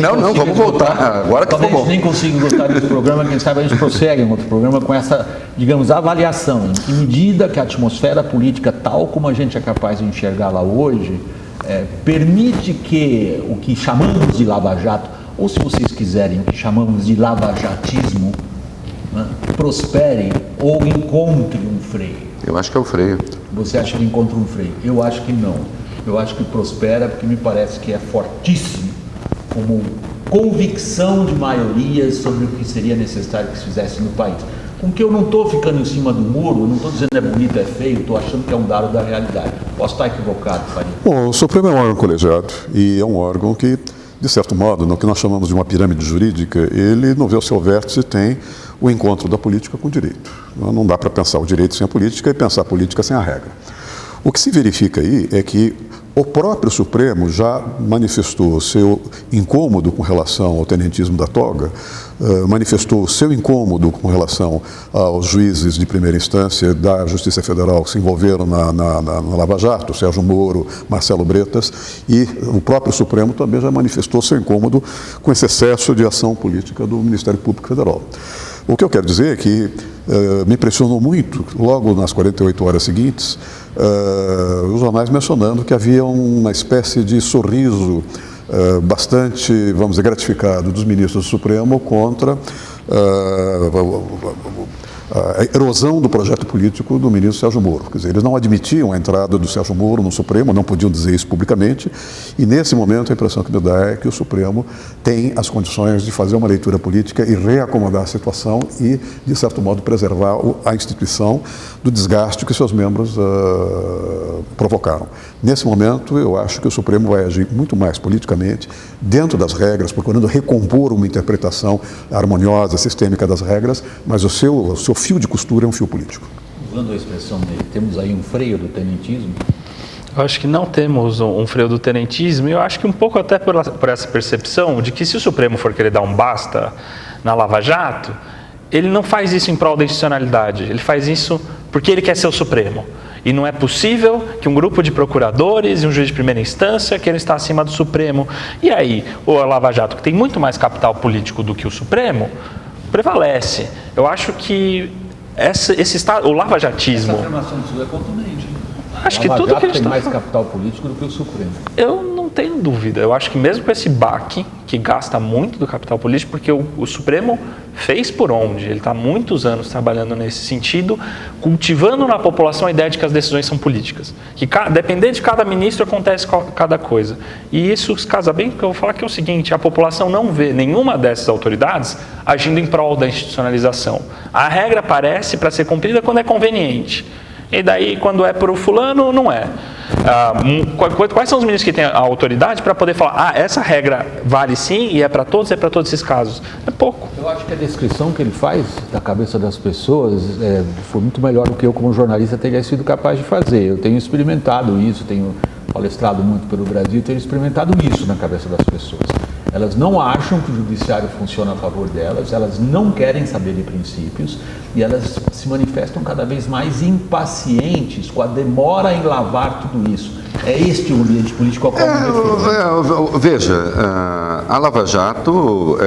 Não, vamos voltar. Agora que talvez ficou bom. Nem consiga esgotar esse programa, quem sabe a gente prossegue em outro programa com essa, digamos, avaliação. Em que medida que a atmosfera política, tal como a gente é capaz de enxergá-la hoje, permite que o que chamamos de lava-jato, ou se vocês quiserem, o que chamamos de lava-jatismo, né, prospere ou encontre um freio. Eu acho que é o freio. Você acha que encontra um freio? Eu acho que não. Eu acho que prospera porque me parece que é fortíssimo como convicção de maioria sobre o que seria necessário que se fizesse no país. Com que eu não estou ficando em cima do muro, eu não estou dizendo é bonito, é feio, estou achando que é um dado da realidade. Posso estar equivocado, Faria? Bom, o Supremo é um órgão colegiado e é um órgão que, de certo modo, no que nós chamamos de uma pirâmide jurídica, ele, no seu seu vértice, tem o encontro da política com o direito. Não dá para pensar o direito sem a política e pensar a política sem a regra. O que se verifica aí é que o próprio Supremo já manifestou o seu incômodo com relação ao tenentismo da toga, manifestou o seu incômodo com relação aos juízes de primeira instância da Justiça Federal que se envolveram na Lava Jato, Sérgio Moro, Marcelo Bretas, e o próprio Supremo também já manifestou seu incômodo com esse excesso de ação política do Ministério Público Federal. O que eu quero dizer é que me impressionou muito, logo nas 48 horas seguintes, os jornais mencionando que havia uma espécie de sorriso bastante, vamos dizer, gratificado dos ministros do Supremo contra a erosão do projeto político do ministro Sérgio Moro. Quer dizer, eles não admitiam a entrada do Sérgio Moro no Supremo, não podiam dizer isso publicamente, e nesse momento a impressão que me dá é que o Supremo tem as condições de fazer uma leitura política e reacomodar a situação e, de certo modo, preservar a instituição do desgaste que seus membros provocaram. Nesse momento, eu acho que o Supremo vai agir muito mais politicamente, dentro das regras, procurando recompor uma interpretação harmoniosa, sistêmica das regras, mas o seu fio de costura é um fio político. Usando a expressão dele, temos aí um freio do tenentismo? Eu acho que não temos um freio do tenentismo, e eu acho que um pouco até por essa percepção de que se o Supremo for querer dar um basta na Lava Jato, ele não faz isso em prol da institucionalidade, ele faz isso porque ele quer ser o Supremo. E não é possível que um grupo de procuradores e um juiz de primeira instância queiram estar acima do Supremo. E aí, o Lava Jato, que tem muito mais capital político do que o Supremo, prevalece. Eu acho que o lavajatismo... Essa afirmação sua é contundente. Acho que tudo que a gente tem tá mais falando... capital político do que o Supremo. Eu não tenho dúvida. Eu acho que mesmo com esse baque, que gasta muito do capital político, porque o Supremo fez por onde? Ele está há muitos anos trabalhando nesse sentido, cultivando na população a ideia de que as decisões são políticas. Que dependendo de cada ministro acontece cada coisa. E isso casa bem, porque eu vou falar que é o seguinte, a população não vê nenhuma dessas autoridades agindo em prol da institucionalização. A regra aparece para ser cumprida quando é conveniente. E daí, quando é para o fulano, não é. Quais são os ministros que têm a autoridade para poder falar, essa regra vale sim e é para todos esses casos? É pouco. Eu acho que a descrição que ele faz da cabeça das pessoas foi muito melhor do que eu, como jornalista, teria sido capaz de fazer. Eu tenho experimentado isso, tenho palestrado muito pelo Brasil, tenho experimentado isso na cabeça das pessoas. Elas não acham que o judiciário funciona a favor delas, elas não querem saber de princípios e elas se manifestam cada vez mais impacientes com a demora em lavar tudo isso. É este o ambiente político ao qual me refiro. Veja, a Lava Jato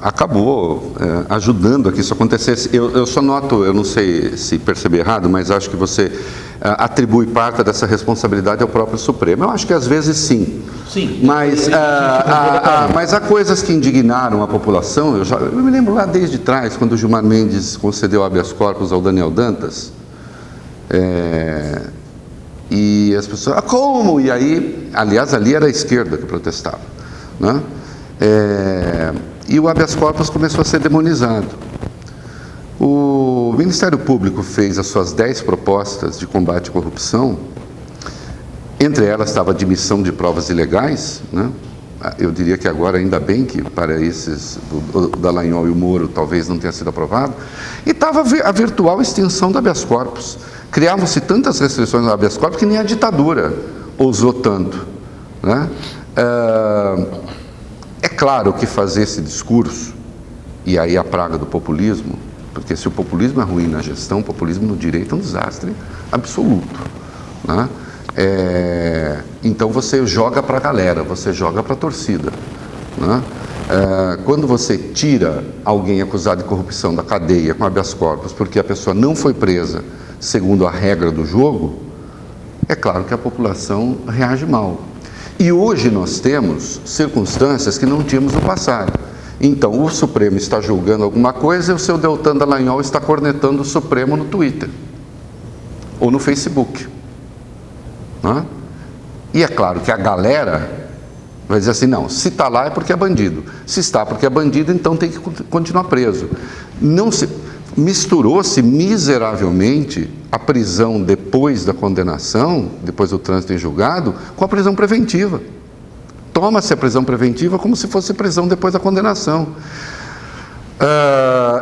acabou ajudando a que isso acontecesse. Eu só noto, eu não sei se percebi errado, mas acho que você atribui parte dessa responsabilidade ao próprio Supremo. Eu acho que às vezes sim. Sim. Mas há coisas que indignaram a população. Eu me lembro lá desde trás, quando o Gilmar Mendes concedeu habeas corpus ao Daniel Dantas. E as pessoas, como? E aí, aliás, ali era a esquerda que protestava, né? E o habeas corpus começou a ser demonizado. O Ministério Público fez as suas 10 propostas de combate à corrupção. Entre elas estava a admissão de provas ilegais, né? Eu diria que agora, ainda bem que para esses, o Dallagnol e o Moro, talvez não tenha sido aprovado. E estava a virtual extinção do habeas corpus. Criavam-se tantas restrições no habeas corpus que nem a ditadura ousou tanto, né? É claro que fazer esse discurso, e aí a praga do populismo, porque se o populismo é ruim na gestão, o populismo no direito é um desastre absoluto, né? Então você joga para a galera, você joga para a torcida, né? Quando você tira alguém acusado de corrupção da cadeia com habeas corpus porque a pessoa não foi presa segundo a regra do jogo, é claro que a população reage mal. E hoje nós temos circunstâncias que não tínhamos no passado. Então, o Supremo está julgando alguma coisa e o seu Deltan Dallagnol está cornetando o Supremo no Twitter ou no Facebook, né? E é claro que a galera vai dizer assim, não, se está lá é porque é bandido. Se está porque é bandido, então tem que continuar preso. Misturou-se miseravelmente a prisão depois da condenação, depois do trânsito em julgado, com a prisão preventiva. Toma-se a prisão preventiva como se fosse prisão depois da condenação.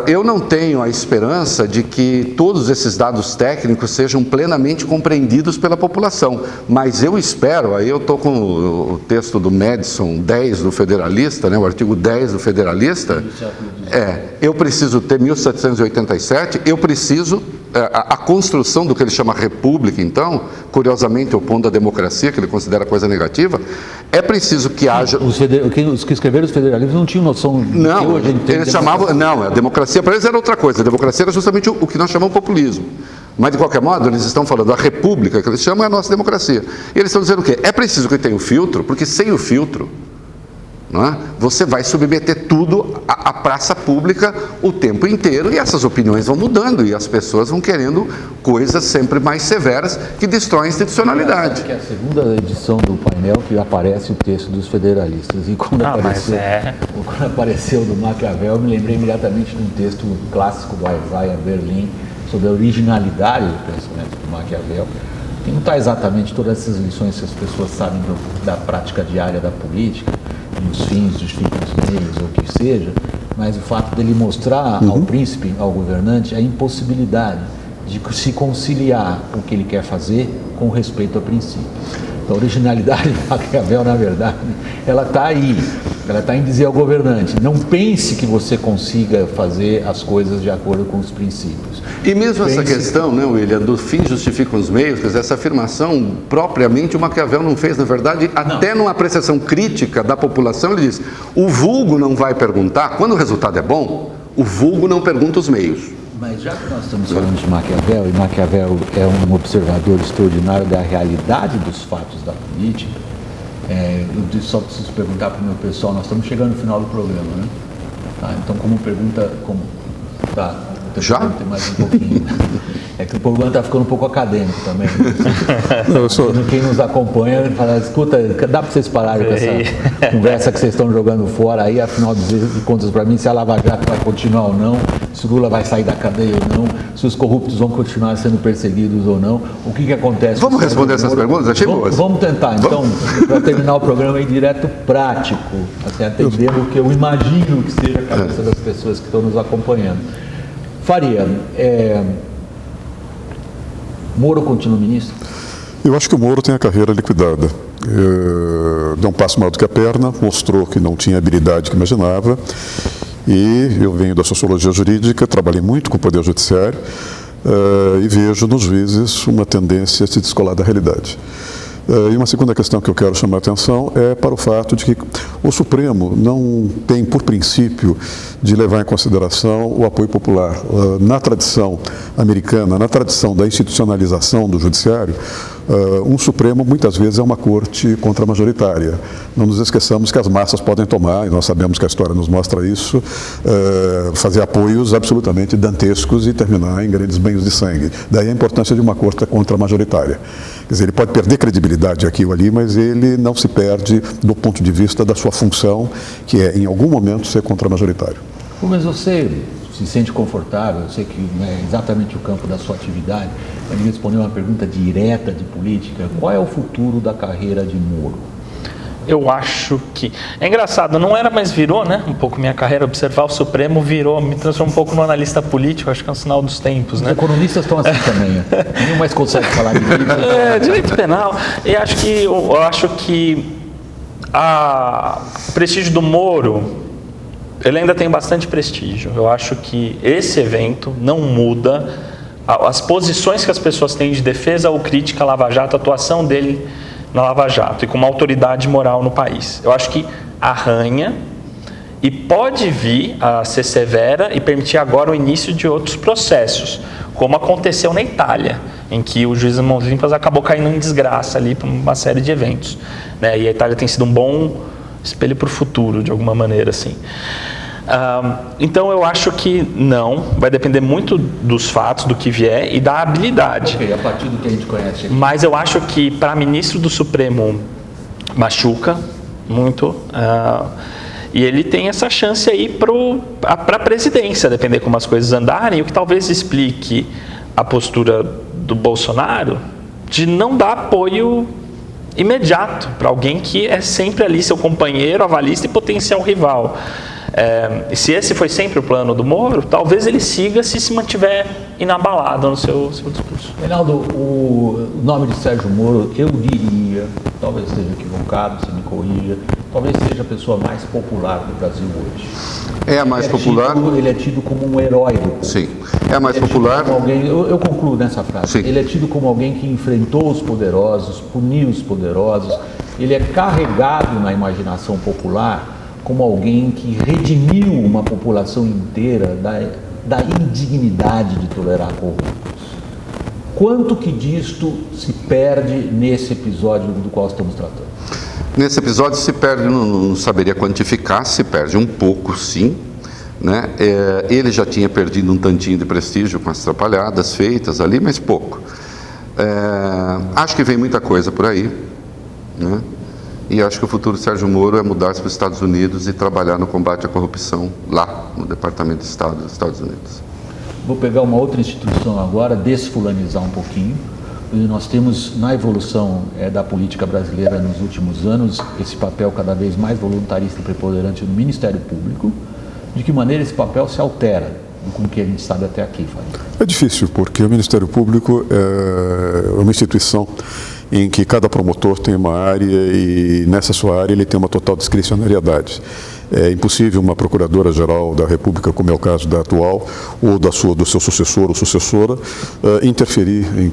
Eu não tenho a esperança de que todos esses dados técnicos sejam plenamente compreendidos pela população, mas eu espero, aí eu estou com o texto do Madison 10 do Federalista, né, o artigo 10 do Federalista, eu preciso ter 1787, eu preciso a construção do que ele chama república, então, curiosamente opondo a democracia, que ele considera coisa negativa, é preciso que haja... Os que escreveram os federalistas não tinham noção... Não, eles chamavam... Não, a democracia para eles era outra coisa. A democracia era justamente o que nós chamamos de populismo. Mas, de qualquer modo, eles estão falando a república, que eles chamam, é a nossa democracia. E eles estão dizendo o quê? É preciso que tenha o filtro, porque sem o filtro, não é? Você vai submeter tudo à praça pública o tempo inteiro e essas opiniões vão mudando e as pessoas vão querendo coisas sempre mais severas que destroem a institucionalidade. Que é a segunda edição do painel que aparece o texto dos federalistas. E quando apareceu do Maquiavel, eu me lembrei imediatamente de um texto clássico do Isaiah Berlin sobre a originalidade do pensamento do Maquiavel. Que não está exatamente todas essas lições que as pessoas sabem da prática diária da política. os fins justificam os meios, ou o que seja, mas o fato dele mostrar ao príncipe, ao governante, a impossibilidade de se conciliar o que ele quer fazer com respeito a princípios. A originalidade de Maquiavel, na verdade, ela está aí. Ela está em dizer ao governante, não pense que você consiga fazer as coisas de acordo com os princípios. E mesmo essa questão, né, William, do fim justifica os meios, quer dizer, essa afirmação propriamente o Maquiavel não fez, na verdade, até numa apreciação crítica da população, ele diz, o vulgo não vai perguntar, quando o resultado é bom, o vulgo não pergunta os meios. Mas já que nós estamos falando de Maquiavel, e Maquiavel é um observador extraordinário da realidade dos fatos da política, eu só preciso perguntar para o meu pessoal, nós estamos chegando no final do programa, né? Tá, então, Tá, já? Tem mais um pouquinho. É que o programa está ficando um pouco acadêmico também. Quem nos acompanha fala, escuta, dá para vocês pararem com essa conversa que vocês estão jogando fora aí, afinal de contas, para mim, se a Lava Jato vai continuar ou não, se o Lula vai sair da cadeia ou não, se os corruptos vão continuar sendo perseguidos ou não, o que acontece? Vamos responder essas perguntas? Achei boas. Vamos tentar, então, para terminar o programa em direto prático, assim, atendendo o que eu imagino que seja a cabeça das pessoas que estão nos acompanhando. Faria, Moro continua ministro? Eu acho que o Moro tem a carreira liquidada. Deu um passo maior do que a perna, mostrou que não tinha a habilidade que imaginava. E eu venho da sociologia jurídica, trabalhei muito com o Poder Judiciário e vejo nos juízes uma tendência a se descolar da realidade. E uma segunda questão que eu quero chamar a atenção é para o fato de que o Supremo não tem, por princípio, de levar em consideração o apoio popular. Na tradição americana, na tradição da institucionalização do judiciário, um Supremo muitas vezes é uma corte contramajoritária. Não nos esqueçamos que as massas podem tomar, e nós sabemos que a história nos mostra isso, fazer apoios absolutamente dantescos e terminar em grandes banhos de sangue. Daí a importância de uma corte contramajoritária. Quer dizer, ele pode perder credibilidade aqui ou ali, mas ele não se perde do ponto de vista da sua função, que é, em algum momento, ser contramajoritário. Mas você se sente confortável, eu sei que não é exatamente o campo da sua atividade, mas me responder uma pergunta direta de política, qual é o futuro da carreira de Moro? Eu acho que... É engraçado, não era, mas virou, né? Um pouco minha carreira, observar o Supremo virou, me transformou um pouco no analista político, acho que é um sinal dos tempos, né? Os economistas estão assim também, nenhum mais consegue falar de direito. Direito penal. E eu acho que o prestígio do Moro, ele ainda tem bastante prestígio. Eu acho que esse evento não muda as posições que as pessoas têm de defesa ou crítica à Lava Jato, a atuação dele na Lava Jato e com uma autoridade moral no país. Eu acho que arranha e pode vir a ser severa e permitir agora o início de outros processos, como aconteceu na Itália, em que o juiz Mãos Limpas acabou caindo em desgraça ali por uma série de eventos, né? E a Itália tem sido um bom espelho para o futuro, de alguma maneira, assim. Então eu acho que não, vai depender muito dos fatos, do que vier e da habilidade. Ok, a partir do que a gente conhece aqui. Mas eu acho que para ministro do Supremo machuca muito, e ele tem essa chance aí para a presidência, depender como as coisas andarem, o que talvez explique a postura do Bolsonaro de não dar apoio imediato para alguém que é sempre ali seu companheiro, avalista e potencial rival. Se esse foi sempre o plano do Moro, talvez ele siga se mantiver inabalado no seu discurso. Reinaldo, o nome de Sérgio Moro, eu diria, talvez esteja equivocado, você me corrija, talvez seja a pessoa mais popular do Brasil hoje. É a mais popular? Ele é tido como um herói do povo. Sim, é a mais popular. Eu concluo nessa frase. Sim. Ele é tido como alguém que enfrentou os poderosos, puniu os poderosos, ele é carregado na imaginação popular como alguém que redimiu uma população inteira da indignidade de tolerar corruptos. Quanto que disto se perde nesse episódio do qual estamos tratando? Nesse episódio se perde, não saberia quantificar, se perde um pouco, sim. Né? Ele já tinha perdido um tantinho de prestígio com as atrapalhadas feitas ali, mas pouco. Acho que vem muita coisa por aí, né? E acho que o futuro do Sérgio Moro é mudar-se para os Estados Unidos e trabalhar no combate à corrupção lá no Departamento de Estado dos Estados Unidos. Vou pegar uma outra instituição agora, desfulanizar um pouquinho. nós temos na evolução da política brasileira nos últimos anos esse papel cada vez mais voluntarista e preponderante do Ministério Público. De que maneira esse papel se altera com o que a gente sabe até aqui, Faria? É difícil, porque o Ministério Público é uma instituição em que cada promotor tem uma área e nessa sua área ele tem uma total discricionariedade. É impossível uma Procuradora-Geral da República, como é o caso da atual, ou do seu sucessor ou sucessora, interferir em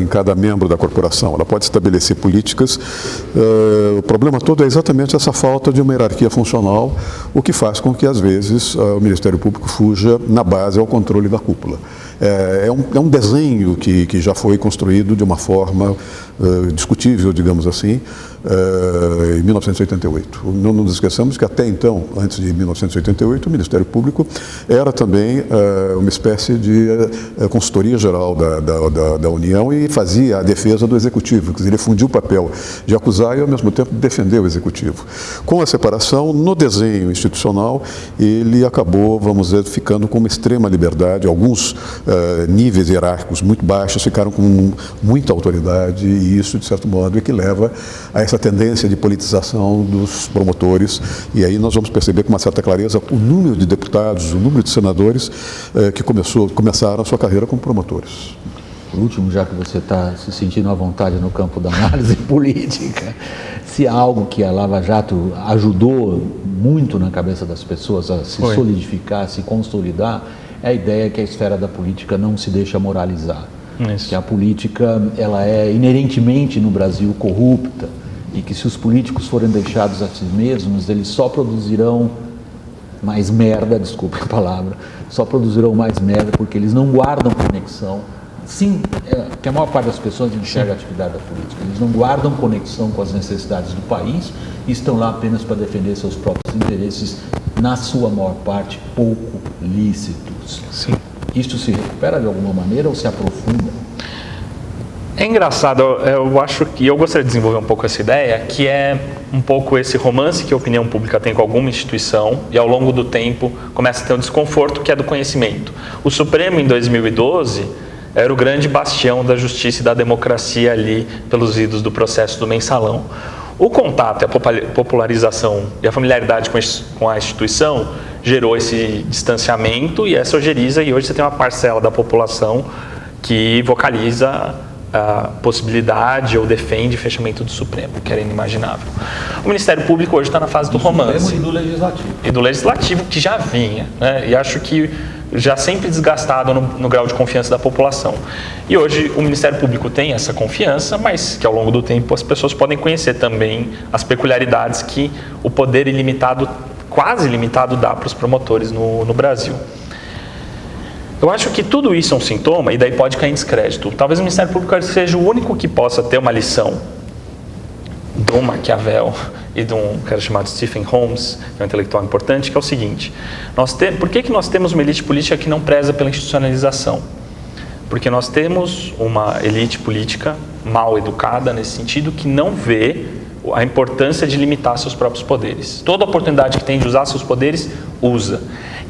cada membro da corporação. Ela pode estabelecer políticas. O problema todo é exatamente essa falta de uma hierarquia funcional, o que faz com que, às vezes, o Ministério Público fuja, na base, ao controle da cúpula. É um desenho que já foi construído de uma forma discutível, digamos assim, em 1988. Não nos esqueçamos que até então, antes de 1988, o Ministério Público era também uma espécie de consultoria geral da União e fazia a defesa do Executivo, quer dizer, ele fundia o papel de acusar e, ao mesmo tempo, defender o Executivo. Com a separação, no desenho institucional, ele acabou, vamos dizer, ficando com uma extrema liberdade. Alguns níveis hierárquicos muito baixos ficaram com muita autoridade e isso, de certo modo, é que leva a essa tendência de politização dos promotores, e aí nós vamos perceber com uma certa clareza o número de deputados, o número de senadores que começaram a sua carreira como promotores. Por último, já que você está se sentindo à vontade no campo da análise política, se há algo que a Lava Jato ajudou muito na cabeça das pessoas a se solidificar, a se consolidar, é a ideia que a esfera da política não se deixa moralizar. Isso. Que a política ela é inerentemente no Brasil corrupta e que se os políticos forem deixados a si mesmos, eles só produzirão mais merda, desculpe a palavra, só produzirão mais merda porque eles não guardam conexão. Sim, que a maior parte das pessoas enxerga a atividade da política. Eles não guardam conexão com as necessidades do país e estão lá apenas para defender seus próprios interesses, na sua maior parte, pouco lícitos. Sim. Isto se recupera de alguma maneira ou se aprofunda? É engraçado, eu acho que eu gostaria de desenvolver um pouco essa ideia, que é um pouco esse romance que a opinião pública tem com alguma instituição e ao longo do tempo começa a ter um desconforto que é do conhecimento. O Supremo, em 2012, era o grande bastião da justiça e da democracia ali pelos idos do processo do mensalão. O contato, a popularização e a familiaridade com a instituição gerou esse distanciamento e essa ojeriza, e hoje você tem uma parcela da população que vocaliza a possibilidade ou defende o fechamento do Supremo, que era inimaginável. O Ministério Público hoje está na fase do romance. E do Legislativo. E do Legislativo, que já vinha, né? E acho que já sempre desgastado no grau de confiança da população. E hoje o Ministério Público tem essa confiança, mas que ao longo do tempo as pessoas podem conhecer também as peculiaridades que o poder ilimitado, quase ilimitado, dá para os promotores no Brasil. Eu acho que tudo isso é um sintoma e daí pode cair em descrédito. Talvez o Ministério Público seja o único que possa ter uma lição do Maquiavel e de um cara chamado Stephen Holmes, que é um intelectual importante, que é o seguinte: por que nós temos uma elite política que não preza pela institucionalização? Porque nós temos uma elite política mal educada nesse sentido, que não vê a importância de limitar seus próprios poderes. Toda oportunidade que tem de usar seus poderes, usa.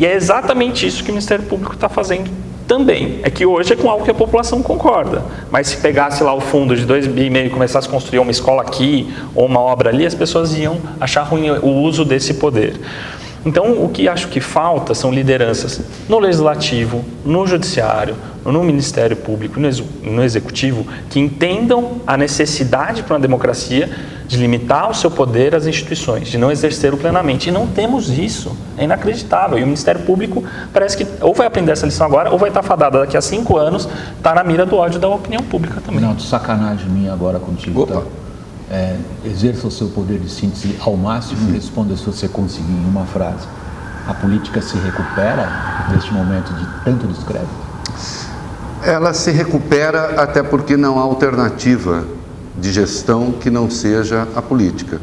E é exatamente isso que o Ministério Público está fazendo também. É que hoje é com algo que a população concorda. Mas se pegasse lá o fundo de 2,5 bi e começasse a construir uma escola aqui ou uma obra ali, as pessoas iam achar ruim o uso desse poder. Então, o que acho que falta são lideranças no Legislativo, no Judiciário, no Ministério Público, no Executivo, que entendam a necessidade para uma democracia de limitar o seu poder às instituições, de não exercê-lo plenamente. E não temos isso. É inacreditável. E o Ministério Público parece que ou vai aprender essa lição agora, ou vai estar fadada daqui a 5 anos, está na mira do ódio da opinião pública também. Não, de sacanagem minha agora contigo. Tá? Exerça o seu poder de síntese ao máximo e responda se você conseguir em uma frase. A política se recupera neste momento de tanto descrédito? Ela se recupera até porque não há alternativa de gestão que não seja a política.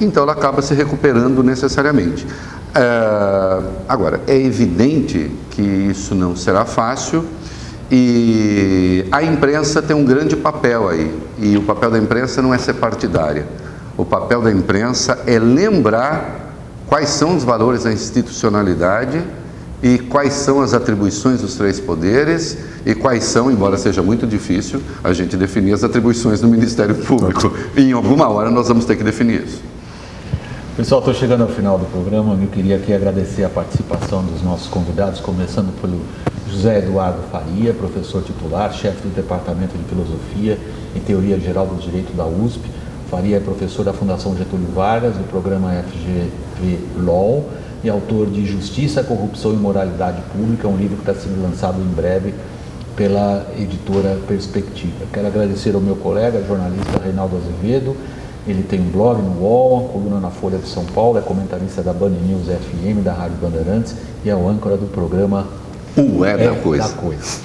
Então ela acaba se recuperando necessariamente. Agora, é evidente que isso não será fácil e a imprensa tem um grande papel aí. E o papel da imprensa não é ser partidária. O papel da imprensa é lembrar quais são os valores da institucionalidade e quais são as atribuições dos 3 poderes e quais são, embora seja muito difícil, a gente definir as atribuições do Ministério Público. E em alguma hora nós vamos ter que definir isso. Pessoal, estou chegando ao final do programa. Eu queria aqui agradecer a participação dos nossos convidados, começando pelo José Eduardo Faria, professor titular, chefe do Departamento de Filosofia e Teoria Geral do Direito da USP. Faria é professor da Fundação Getúlio Vargas, do programa FGV Law, e autor de Justiça, Corrupção e Moralidade Pública, um livro que está sendo lançado em breve pela editora Perspectiva. Quero agradecer ao meu colega, jornalista Reinaldo Azevedo. Ele tem um blog no UOL, coluna na Folha de São Paulo, é comentarista da Band News FM, da Rádio Bandeirantes, e é o âncora do programa da Coisa.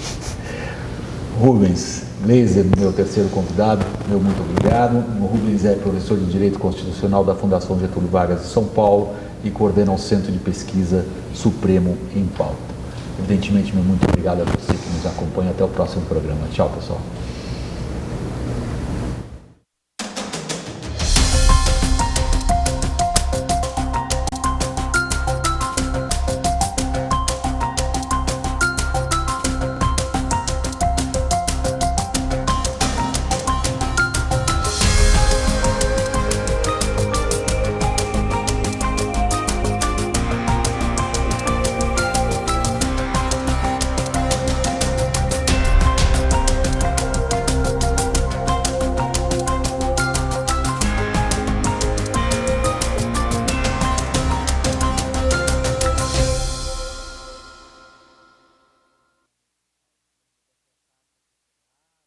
Rubens Gleiser, meu terceiro convidado, meu muito obrigado. O Rubens é professor de Direito Constitucional da Fundação Getúlio Vargas de São Paulo e coordena o Centro de Pesquisa Supremo em Pauta. Evidentemente, meu muito obrigado a você que nos acompanha. Até o próximo programa. Tchau, pessoal.